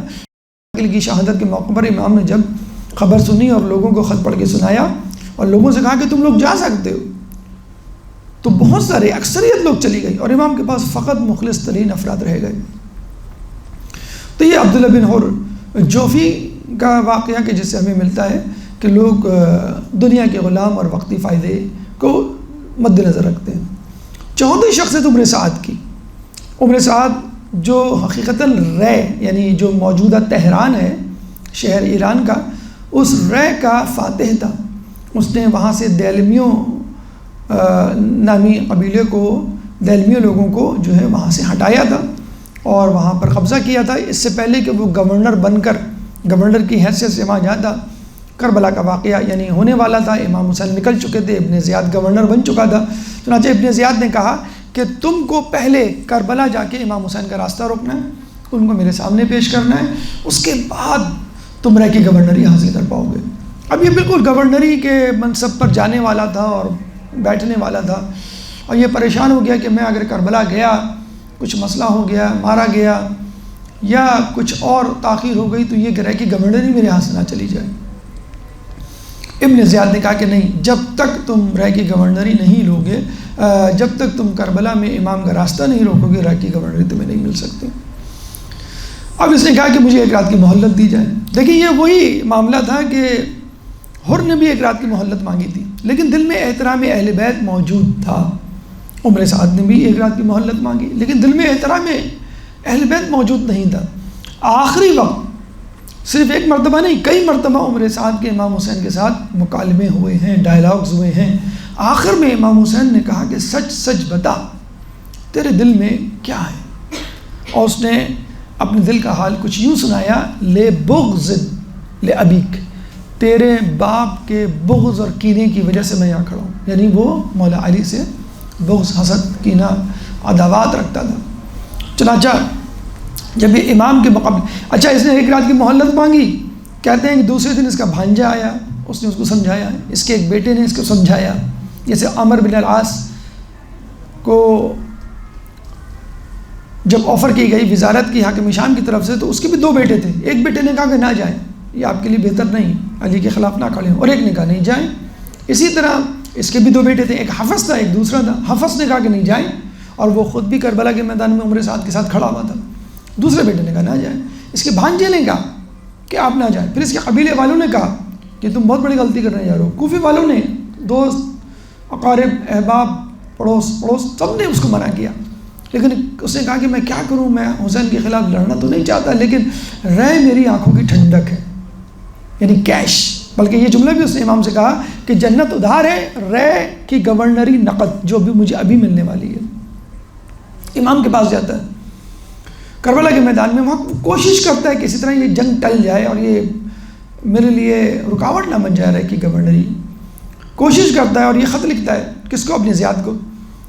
کی شہادت کے موقع پر امام نے جب خبر سنی اور لوگوں کو خط پڑھ کے سنایا اور لوگوں سے کہا کہ تم لوگ جا سکتے ہو، تو بہت سارے اکثریت لوگ چلی گئی اور امام کے پاس فقط مخلص ترین افراد رہ گئے۔ تو یہ عبداللہ بن حر جعفی کا واقعہ کہ جس سے ہمیں ملتا ہے کہ لوگ دنیا کے غلام اور وقتی فائدے کو مد نظر رکھتے ہیں۔ چوتھی شخصیت عمر سعد کی، عمر سعد جو حقیقتاً رے یعنی جو موجودہ تہران ہے شہر ایران کا، اس رے کا فاتح تھا، اس نے وہاں سے دیلمیوں نامی قبیلے کو، دیلمیوں لوگوں کو جو ہے وہاں سے ہٹایا تھا اور وہاں پر قبضہ کیا تھا، اس سے پہلے کہ وہ گورنر بن کر گورنر کی حیثیت سے وہاں جاتا۔ کربلا کا واقعہ یعنی ہونے والا تھا، امام حسین نکل چکے تھے، ابن زیاد گورنر بن چکا تھا، چنانچہ ابن زیاد نے کہا کہ تم کو پہلے کربلا جا کے امام حسین کا راستہ روکنا ہے، ان کو میرے سامنے پیش کرنا ہے، اس کے بعد تم رہ کی گورنری حاصل کر پاؤ گے۔ اب یہ بالکل گورنری کے منصب پر جانے والا تھا اور بیٹھنے والا تھا، اور یہ پریشان ہو گیا کہ میں اگر کربلا گیا، کچھ مسئلہ ہو گیا، مارا گیا یا کچھ اور تاخیر ہو گئی تو یہ گرہ کی گورنری میرے ہاتھ سے نہ چلی جائے۔ ابن زیاد نے کہا کہ نہیں، جب تک تم رہ کی گورنری نہیں لوگے، جب تک تم کربلا میں امام کا راستہ نہیں روکو گے، رہ کی گورنری تمہیں نہیں مل سکتی۔ اب اس نے کہا کہ مجھے ایک رات کی مہلت دی جائے۔ دیکھیں یہ وہی معاملہ تھا کہ حر نے بھی ایک رات کی مہلت مانگی تھی، لیکن دل میں احترام اہل بیت موجود تھا۔ عمر سعد نے بھی 1 رات کی مہلت مانگی، لیکن دل میں احترام اہل بیت موجود نہیں تھا۔ آخری وقت صرف ایک مرتبہ نہیں، کئی مرتبہ عمر سعد کے امام حسین کے ساتھ مکالمے ہوئے ہیں، ڈائلاگز ہوئے ہیں۔ آخر میں امام حسین نے کہا کہ سچ سچ بتا، تیرے دل میں کیا ہے؟ اور اس نے اپنے دل کا حال کچھ یوں سنایا، لے بغض لے ابیک، تیرے باپ کے بغض اور کینے کی وجہ سے میں یہاں کھڑا ہوں۔ یعنی وہ مولا علی سے بغض، حسد، کینہ، عداوات رکھتا تھا۔ چنانچہ جب یہ امام کے مقابلے، اچھا اس نے 1 رات کی مہلت مانگی، کہتے ہیں کہ دوسرے دن اس کا بھانجا آیا، اس نے اس کو سمجھایا، اس کے ایک بیٹے نے اس کو سمجھایا۔ جیسے عمر بن العاص کو جب آفر کی گئی وزارت کی حاکم شام کی طرف سے، تو اس کے بھی 2 بیٹے تھے۔ ایک بیٹے نے کہا کہ نہ جائیں، یہ آپ کے لیے بہتر نہیں، علی کے خلاف نہ کھڑے ہوں، اور ایک نے کہا نہیں جائیں۔ اسی طرح اس کے بھی 2 بیٹے تھے، ایک حفص تھا ایک دوسرا تھا۔ حفص نے کہا کہ نہیں جائیں، اور وہ خود بھی کربلا کے میدان میں عمر سعد کے ساتھ کھڑا ہوا تھا۔ دوسرے بیٹے نے کہا نہ جائیں۔ اس کے بھانجے نے کہا کہ آپ نہ جائیں۔ پھر اس کے قبیلے والوں نے کہا کہ تم بہت بڑی غلطی کر رہے ہیں یارو۔ کوفی والوں نے، دوست، اقارب، احباب، پڑوس سب نے اس کو منع کیا، لیکن اس نے کہا کہ میں کیا کروں، میں حسین کے خلاف لڑنا تو نہیں چاہتا، لیکن رے میری آنکھوں کی ٹھنڈک ہے، یعنی کیش۔ بلکہ یہ جملہ بھی اس نے امام سے کہا کہ جنت ادھار ہے، رے کی گورنری نقد جو بھی مجھے ابھی ملنے والی ہے۔ امام کے پاس جاتا ہے کربلا کے میدان میں، وہاں کوشش کرتا ہے کہ اسی طرح یہ جنگ ٹل جائے اور یہ میرے لیے رکاوٹ نہ بن جائے رے کی گورنری۔ کوشش کرتا ہے اور یہ خط لکھتا ہے، کس کو؟ اپنے زیاد کو،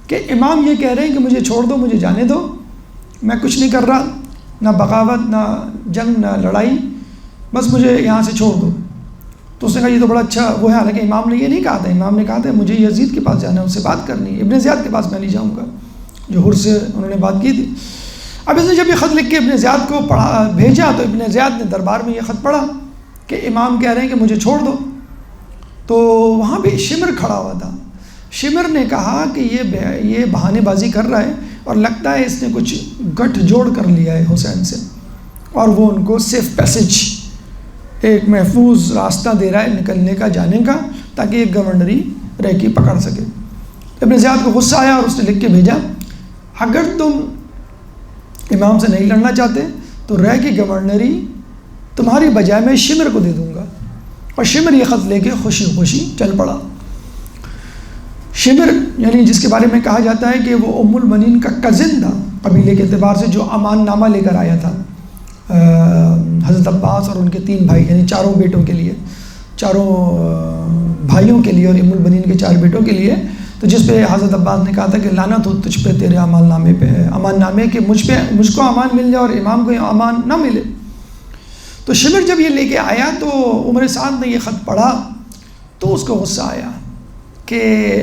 کہ امام یہ کہہ رہے ہیں کہ مجھے چھوڑ دو، مجھے جانے دو، میں کچھ نہیں کر رہا، نہ بغاوت، نہ جنگ، نہ لڑائی، بس مجھے یہاں سے چھوڑ دو۔ تو اس نے کہا یہ تو بڑا اچھا وہ ہے، حالانکہ امام نے یہ نہیں کہا تھا، امام نے کہا تھا مجھے یزید کے پاس جانا ہے، اس سے بات کرنی ہے، ابن زیاد کے پاس میں نہیں جاؤں گا، جو حر سے انہوں نے بات کی تھی۔ اب اس نے جب یہ خط لکھ کے ابن زیاد کو بھیجا، تو ابن زیاد نے دربار میں یہ خط پڑھا کہ امام کہہ رہے ہیں کہ مجھے چھوڑ دو۔ تو وہاں بھی شمر کھڑا ہوا تھا۔ شمر نے کہا کہ یہ بہانے بازی کر رہا ہے، اور لگتا ہے اس نے کچھ گٹھ جوڑ کر لیا ہے حسین سے، اور وہ ان کو سیف پیسج، ایک محفوظ راستہ دے رہا ہے نکلنے کا، جانے کا، تاکہ ایک گورنری رے کی پکڑ سکے۔ ابن زیاد کو غصہ آیا اور اس نے لکھ کے بھیجا، اگر تم امام سے نہیں لڑنا چاہتے تو رے کی گورنری تمہاری بجائے میں شمر کو دے دوں گا۔ اور شمر یہ خط لے کے خوشی خوشی چل پڑا۔ شمر یعنی جس کے بارے میں کہا جاتا ہے کہ وہ ام المنین کا کزن تھا قبیلے کے اعتبار سے، جو امان نامہ لے کر آیا تھا حضرت عباس اور ان کے 3 بھائی، یعنی 4 بیٹوں کے لیے، 4 بھائیوں کے لیے اور ام المنین کے 4 بیٹوں کے لیے، تو جس پہ حضرت عباس نے کہا تھا کہ لعنت ہو تجھ پہ تیرے امان نامے پہ، امان نامے کہ مجھ کو امان مل جائے اور امام کو امان نہ ملے۔ تو شمر جب یہ لے کے آیا تو عمر سعد نے یہ خط پڑھا تو اس کو غصہ آیا کہ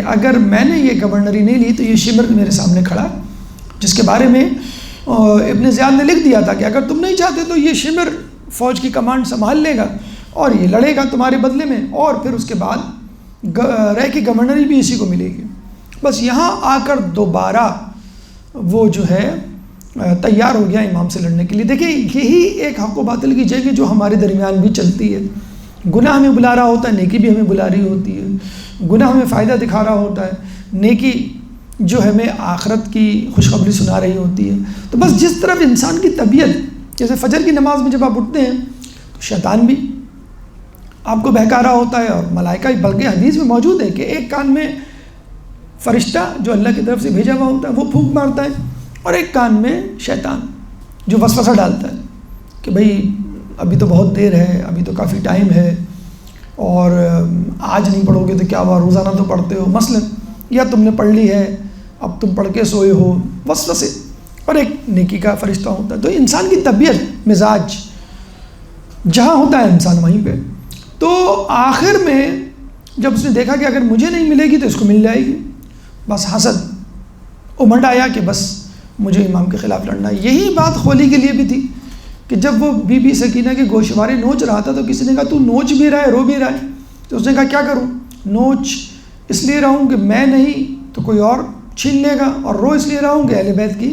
اگر میں نے یہ گورنری نہیں لی تو یہ شمر میرے سامنے کھڑا، جس کے بارے میں ابن زیاد نے لکھ دیا تھا کہ اگر تم نہیں چاہتے تو یہ شمر فوج کی کمانڈ سنبھال لے گا اور یہ لڑے گا تمہارے بدلے میں، اور پھر اس کے بعد رے کی گورنری بھی اسی کو ملے گی۔ بس یہاں آ کر دوبارہ وہ جو ہے تیار ہو گیا امام سے لڑنے کے لیے۔ دیکھیں یہی ایک حق و باطل کی جنگ ہے جو ہمارے درمیان بھی چلتی ہے۔ گناہ ہمیں بلا رہا ہوتا ہے، نیکی بھی ہمیں بلا رہی ہوتی ہے۔ گناہ ہمیں فائدہ دکھا رہا ہوتا ہے، نیکی جو ہمیں آخرت کی خوشخبری سنا رہی ہوتی ہے۔ تو بس جس طرف انسان کی طبیعت، جیسے فجر کی نماز میں جب آپ اٹھتے ہیں تو شیطان بھی آپ کو بہکا رہا ہوتا ہے، اور ملائکہ، بلکہ حدیث میں موجود ہے کہ ایک کان میں فرشتہ جو اللہ کی طرف سے بھیجا ہوا ہوتا ہے وہ پھونک مارتا ہے، اور ایک کان میں شیطان جو وسوسہ ڈالتا ہے کہ بھئی ابھی تو بہت دیر ہے، ابھی تو کافی ٹائم ہے، اور آج نہیں پڑھو گے تو کیا ہوا، روزانہ تو پڑھتے ہو مثلا، یا تم نے پڑھ لی ہے اب تم پڑھ کے سوئے ہو، وسوسے۔ اور ایک نیکی کا فرشتہ ہوتا ہے۔ تو انسان کی طبیعت، مزاج جہاں ہوتا ہے انسان وہیں پہ۔ تو آخر میں جب اس نے دیکھا کہ اگر مجھے نہیں ملے گی تو اس کو مل جائے گی، بس حسد امنڈ آیا کہ بس مجھے امام کے خلاف لڑنا ہے۔ یہی بات خولی کے لیے بھی تھی کہ جب وہ بی بی سکینہ کے گوشوارے نوچ رہا تھا تو کسی نے کہا تو نوچ بھی رہا ہے، رو بھی رہا ہے، تو اس نے کہا کیا کروں، نوچ اس لیے رہا ہوں کہ میں نہیں تو کوئی اور چھین لے گا، اور رو اس لیے رہا ہوں کہ اہل بیت کی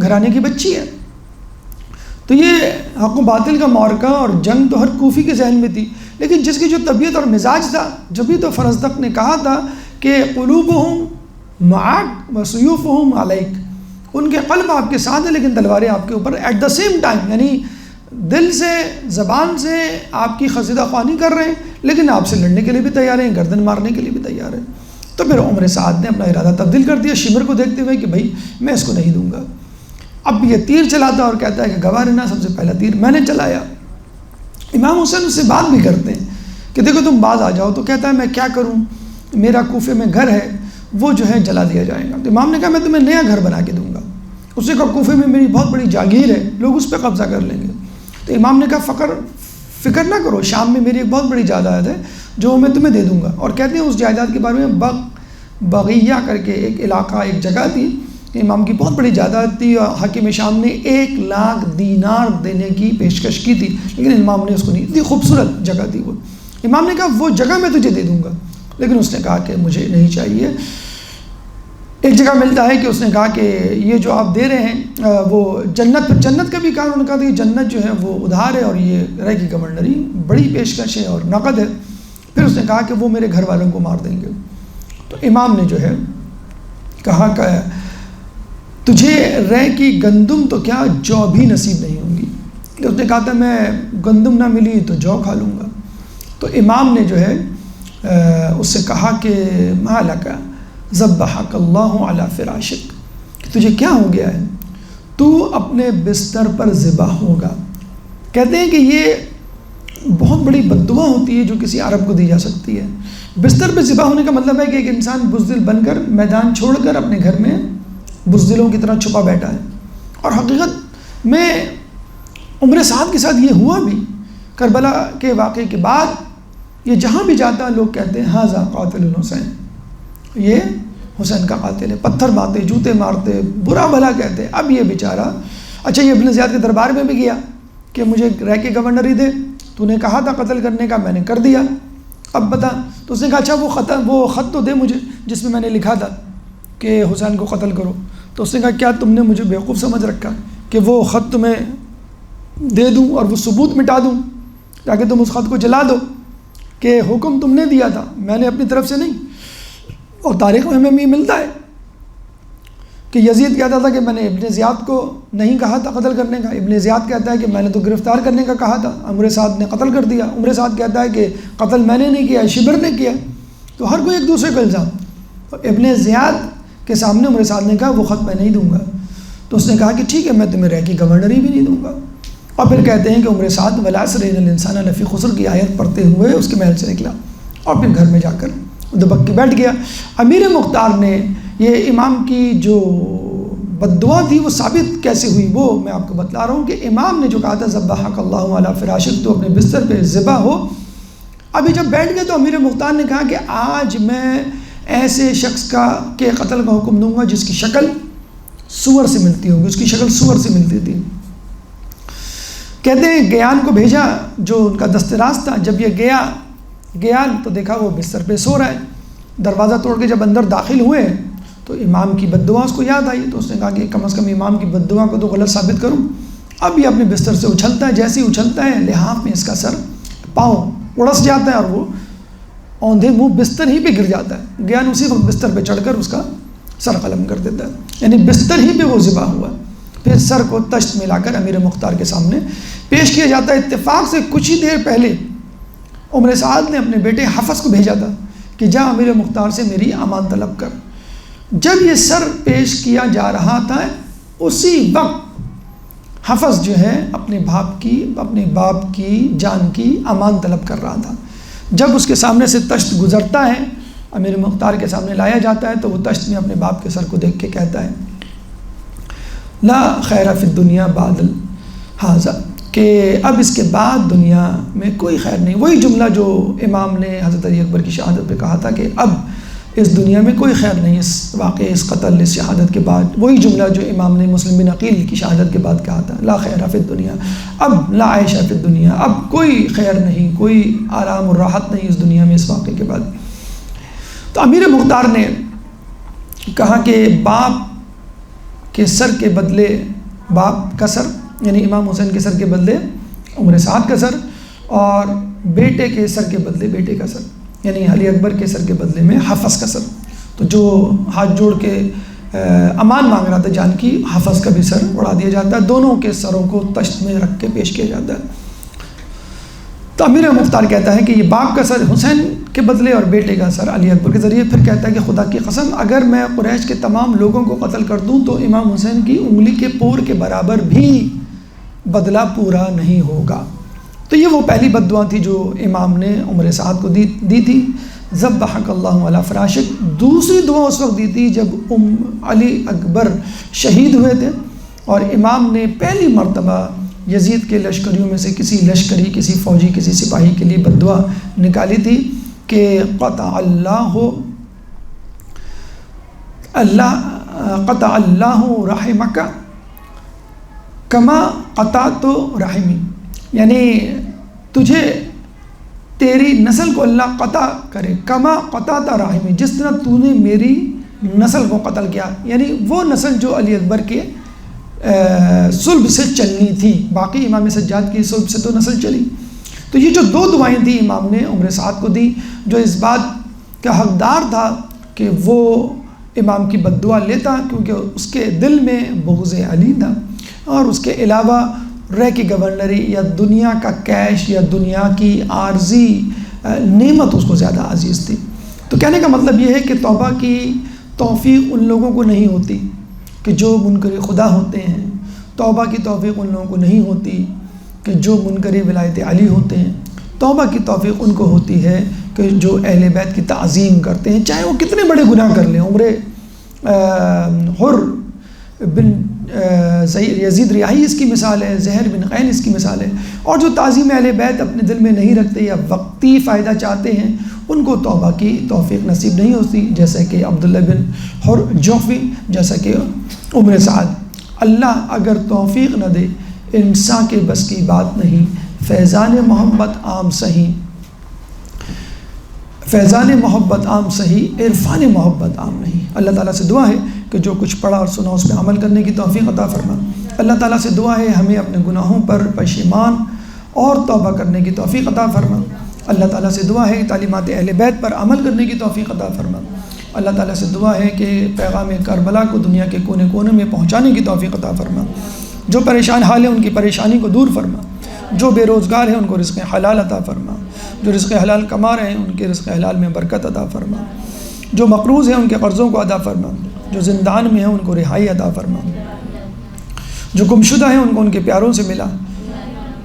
گھرانے کی بچی ہے۔ تو یہ حق و باطل کا معرکہ اور جنگ تو ہر کوفی کے ذہن میں تھی، لیکن جس کی جو طبیعت اور مزاج تھا، جبھی تو فرزدق نے کہا تھا کہ قلوبہم معاک وسیوفہم علیک، ان کے قلب آپ کے ساتھ ہیں لیکن تلواریں آپ کے اوپر، ایٹ دا سیم ٹائم، یعنی دل سے زبان سے آپ کی خزیدہ خوانی کر رہے ہیں لیکن آپ سے لڑنے کے لیے بھی تیار ہیں، گردن مارنے کے لیے بھی تیار ہیں۔ تو پھر عمر سعد نے اپنا ارادہ تبدیل کر دیا شمر کو دیکھتے ہوئے کہ بھائی میں اس کو نہیں دوں گا۔ اب یہ تیر چلاتا اور کہتا ہے کہ گواہ رہنا، سب سے پہلا تیر میں نے چلایا۔ امام حسین اس سے بات بھی کرتے ہیں کہ دیکھو تم باز آ جاؤ، تو کہتا ہے میں کیا کروں، میرا کوفے میں گھر ہے وہ جو ہے جلا دیا جائے گا۔ تو امام نے کہا میں تمہیں نیا گھر بنا کے دوں گا۔ اس نے کہا کوفے میں میری بہت بڑی جاگیر ہے، لوگ اس پہ قبضہ کر لیں گے۔ تو امام نے کہا فکر نہ کرو، شام میں میری ایک بہت بڑی جائیداد ہے جو میں تمہیں دے دوں گا۔ اور کہتے ہیں اس جائیداد کے بارے میں بغیہ کر کے ایک علاقہ، ایک جگہ تھی، امام کی بہت بڑی جائیداد تھی اور حاکم شام نے 1,00,000 دینار دینے کی پیشکش کی تھی لیکن امام نے اس کو نہیں، اتنی خوبصورت جگہ تھی وہ۔ امام نے کہا وہ جگہ میں تجھے دے دوں گا، لیکن اس نے کہا کہ مجھے نہیں چاہیے۔ ایک جگہ ملتا ہے کہ اس نے کہا کہ یہ جو آپ دے رہے ہیں وہ جنت کا بھی کہا، انہوں نے کہا کہ جنت جو ہے وہ ادھار ہے اور یہ رہ کی گورنری بڑی پیشکش ہے اور نقد ہے۔ پھر اس نے کہا کہ وہ میرے گھر والوں کو مار دیں گے۔ تو امام نے جو ہے کہا کہ تجھے رہ کی گندم تو کیا جو بھی نصیب نہیں ہوں گی۔ اس نے کہا تھا میں گندم نہ ملی تو جو کھا لوں گا۔ تو امام نے جو ہے اس سے کہا کہ ما لک ذبحک اللہ علی فراشک، کہ تجھے کیا ہو گیا ہے، تو اپنے بستر پر ذبح ہوگا۔ کہتے ہیں کہ یہ بہت بڑی بد دعا ہوتی ہے جو کسی عرب کو دی جا سکتی ہے۔ بستر پہ ذبح ہونے کا مطلب ہے کہ ایک انسان بزدل بن کر میدان چھوڑ کر اپنے گھر میں بزدلوں کی طرح چھپا بیٹھا ہے۔ اور حقیقت میں عمر سعد کے ساتھ یہ ہوا بھی۔ کربلا کے واقعے کے بعد یہ جہاں بھی جاتا ہے لوگ کہتے ہیں ھذا قاتل الحسین، یہ حسین کا قاتل ہے، پتھر مارتے، جوتے مارتے، برا بھلا کہتے۔ اب یہ بیچارہ، اچھا یہ ابن زیاد کے دربار میں بھی گیا کہ مجھے رہ کے گورنری دے، تو نے کہا تھا قتل کرنے کا، میں نے کر دیا، اب بتا۔ تو اس نے کہا اچھا وہ خط تو دے مجھے جس میں نے لکھا تھا کہ حسین کو قتل کرو۔ تو اس نے کہا کیا تم نے مجھے بیوقوف سمجھ رکھا کہ وہ خط تمہیں دے دوں اور وہ ثبوت مٹا دوں تاکہ تم اس خط کو جلا دو، کہ حکم تم نے دیا تھا، میں نے اپنی طرف سے نہیں۔ اور تاریخ میں ہمیں یہ ملتا ہے کہ یزید کہتا تھا کہ میں نے ابن زیاد کو نہیں کہا تھا قتل کرنے کا، ابن زیاد کہتا ہے کہ میں نے تو گرفتار کرنے کا کہا تھا، عمر سعد نے قتل کر دیا، عمر سعد کہتا ہے کہ قتل میں نے نہیں کیا، شبر نے کیا۔ تو ہر کوئی ایک دوسرے کو الزام۔ ابن زیاد کے سامنے عمر سعد نے کہا وہ خط میں نہیں دوں گا۔ تو اس نے کہا کہ ٹھیک ہے میں تمہیں رہ کی گورنری بھی نہیں دوں گا۔ اور پھر کہتے ہیں کہ عمر سعد والعصر ان الانسان لفی خسر کی آیت پڑھتے ہوئے اس کے محل سے نکلا اور پھر گھر میں جا کر دبک کے بیٹھ گیا۔ امیر مختار نے یہ امام کی جو بد دعا تھی وہ ثابت کیسے ہوئی وہ میں آپ کو بتلا رہا ہوں کہ امام نے جو کہا تھا ذبحک اللہ علی فراشک، تو اپنے بستر پہ ذبح ہو۔ ابھی جب بیٹھ گئے تو امیر مختار نے کہا کہ آج میں ایسے شخص کے قتل کا حکم دوں گا جس کی شکل سور سے ملتی ہوگی، اس کی شکل سور سے ملتی تھی۔ کہتے ہیں گیان کو بھیجا جو ان کا دست راست تھا، جب یہ گیا تو دیکھا وہ بستر پہ سو رہا ہے۔ دروازہ توڑ کے جب اندر داخل ہوئے تو امام کی بد دعا اس کو یاد آئی، تو اس نے کہا کہ کم از کم امام کی بد دعا کو تو غلط ثابت کروں۔ اب یہ اپنے بستر سے اچھلتا ہے، جیسے ہی اچھلتا ہے لحاف میں اس کا سر پاؤں اڑس جاتا ہے اور وہ اوندھے منہ بستر ہی پہ گر جاتا ہے۔ گیان اسی وقت بستر پہ چڑھ کر اس کا سر قلم کر دیتا ہے، یعنی بستر ہی پہ وہ ذبح ہوا۔ پھر سر کو تشت میں لا کر امیر مختار کے سامنے پیش کیا جاتا ہے۔ اتفاق سے کچھ ہی دیر پہلے عمر سعد نے اپنے بیٹے حفص کو بھیجا تھا کہ جا امیر مختار سے میری امان طلب کر۔ جب یہ سر پیش کیا جا رہا تھا اسی وقت حفص جو ہے اپنے باپ کی جان کی امان طلب کر رہا تھا۔ جب اس کے سامنے سے تشت گزرتا ہے، امیر مختار کے سامنے لایا جاتا ہے، تو وہ تشت میں اپنے باپ کے سر کو دیکھ کے کہتا ہے لا خیر فی الدنیا بعد ھذا، کہ اب اس کے بعد دنیا میں کوئی خیر نہیں۔ وہی جملہ جو امام نے حضرت علی اکبر کی شہادت پہ کہا تھا کہ اب اس دنیا میں کوئی خیر نہیں، اس واقعے، اس قتل، اس شہادت کے بعد، وہی جملہ جو امام نے مسلم بن عقیل کی شہادت کے بعد کہا تھا لا خیر فی الدنیا، اب لا عیش فی الدنیا، اب کوئی خیر نہیں، کوئی آرام اور راحت نہیں اس دنیا میں اس واقعے کے بعد۔ تو امیر مختار نے کہا کہ باپ کے سر کے بدلے، باپ کا سر یعنی امام حسین کے سر کے بدلے عمر سعد کا سر، اور بیٹے کے سر کے بدلے بیٹے کا سر، یعنی علی اکبر کے سر کے بدلے میں حفص کا سر۔ تو جو ہاتھ جوڑ کے امان مانگ رہا تھا جان کی، حفص کا بھی سر اڑا دیا جاتا ہے، دونوں کے سروں کو تشت میں رکھ کے پیش کیا جاتا ہے۔ تو امیر مختار کہتا ہے کہ یہ باپ کا سر حسین کے بدلے اور بیٹے کا سر علی اکبر کے ذریعے۔ پھر کہتا ہے کہ خدا کی قسم اگر میں قریش کے تمام لوگوں کو قتل کر دوں تو امام حسین کی انگلی کے پور کے برابر بھی بدلہ پورا نہیں ہوگا۔ تو یہ وہ پہلی بد دعا تھی جو امام نے عمر سعد کو دی تھی، ذبحک اللہ علی فراشک۔ دوسری دعا اس وقت دی تھی جب علی اکبر شہید ہوئے تھے، اور امام نے پہلی مرتبہ یزید کے لشکریوں میں سے کسی لشکری، کسی فوجی، کسی سپاہی کے لیے بد دعا نکالی تھی کہ قطع اللہ رحمک کما قطعت رحمی، یعنی تجھے تیری نسل کو اللہ قطع کرے، کما قطعت رحمی، جس طرح تو نے میری نسل کو قتل کیا، یعنی وہ نسل جو علی اکبر کے صلب سے چلنی تھی، باقی امام سجاد کی صلب سے تو نسل چلی۔ تو یہ جو دو دعائیں تھیں امام نے عمر سعد کو دی، جو اس بات کا حقدار تھا کہ وہ امام کی بد دعا لیتا، کیونکہ اس کے دل میں بغض علی تھا، اور اس کے علاوہ رہ کی گورنری یا دنیا کا کیش یا دنیا کی عارضی نعمت اس کو زیادہ عزیز تھی۔ تو کہنے کا مطلب یہ ہے کہ توبہ کی توفیق ان لوگوں کو نہیں ہوتی کہ جو منکر خدا ہوتے ہیں، توبہ کی توفیق ان لوگوں کو نہیں ہوتی کہ جو منکر ولایت علی ہوتے ہیں، توبہ کی توفیق ان کو ہوتی ہے کہ جو اہل بیت کی تعظیم کرتے ہیں، چاہے وہ کتنے بڑے گناہ کر لیں۔ عمر حر بن یزید ریاحی اس کی مثال ہے، زہر بن قین اس کی مثال ہے، اور جو تعظیم اہل بیت اپنے دل میں نہیں رکھتے یا وقتی فائدہ چاہتے ہیں، ان کو توبہ کی توفیق نصیب نہیں ہوتی، جیسا کہ عبداللہ بن حر جوفی، جیسا کہ عمر سعد۔ اللہ اگر توفیق نہ دے انسان کے بس کی بات نہیں، فیضان محبت عام صحیح، فیضان محبت عام صحیح، عرفان محبت عام نہیں۔ اللہ تعالیٰ سے دعا ہے کہ جو کچھ پڑھا اور سنا اس پہ عمل کرنے کی توفیق عطا فرما۔ اللہ تعالیٰ سے دعا ہے ہمیں اپنے گناہوں پر پشیمان اور توبہ کرنے کی توفیق عطا فرما۔ اللہ تعالیٰ سے دعا ہے تعلیمات اہل بیت پر عمل کرنے کی توفیق عطا فرما۔ اللہ تعالیٰ سے دعا ہے کہ پیغام کربلا کو دنیا کے کونے کونے میں پہنچانے کی توفیق عطا فرما۔ جو پریشان حال ہیں ان کی پریشانی کو دور فرما، جو بے روزگار ہیں ان کو رزق حلال عطا فرما، جو رزق حلال کما رہے ہیں ان کے رزق حلال میں برکت عطا فرما، جو مقروض ہیں ان کے قرضوں کو ادا فرما، جو زندان میں ہیں ان کو رہائی عطا فرما، جو گمشدہ ہیں ان کو ان کے پیاروں سے ملا،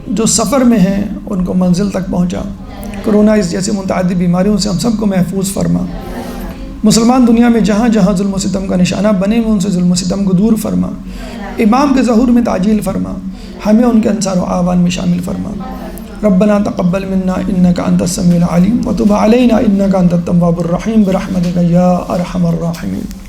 جو سفر میں ہیں ان کو منزل تک پہنچا، کرونا اس جیسے متعدد بیماریوں سے ہم سب کو محفوظ فرما۔ مسلمان دنیا میں جہاں جہاں ظلم و ستم کا نشانہ بنے ہوئے ان سے ظلم و ستم کو دور فرما، امام کے ظہور میں تعجیل فرما، ہمیں ان کے انصار و اعوان میں شامل فرما۔ ربنا تقبل منا انک انت السمیع العلیم وتب علینا انک انت التواب الرحیم برحمتک یا ارحم الراحمین۔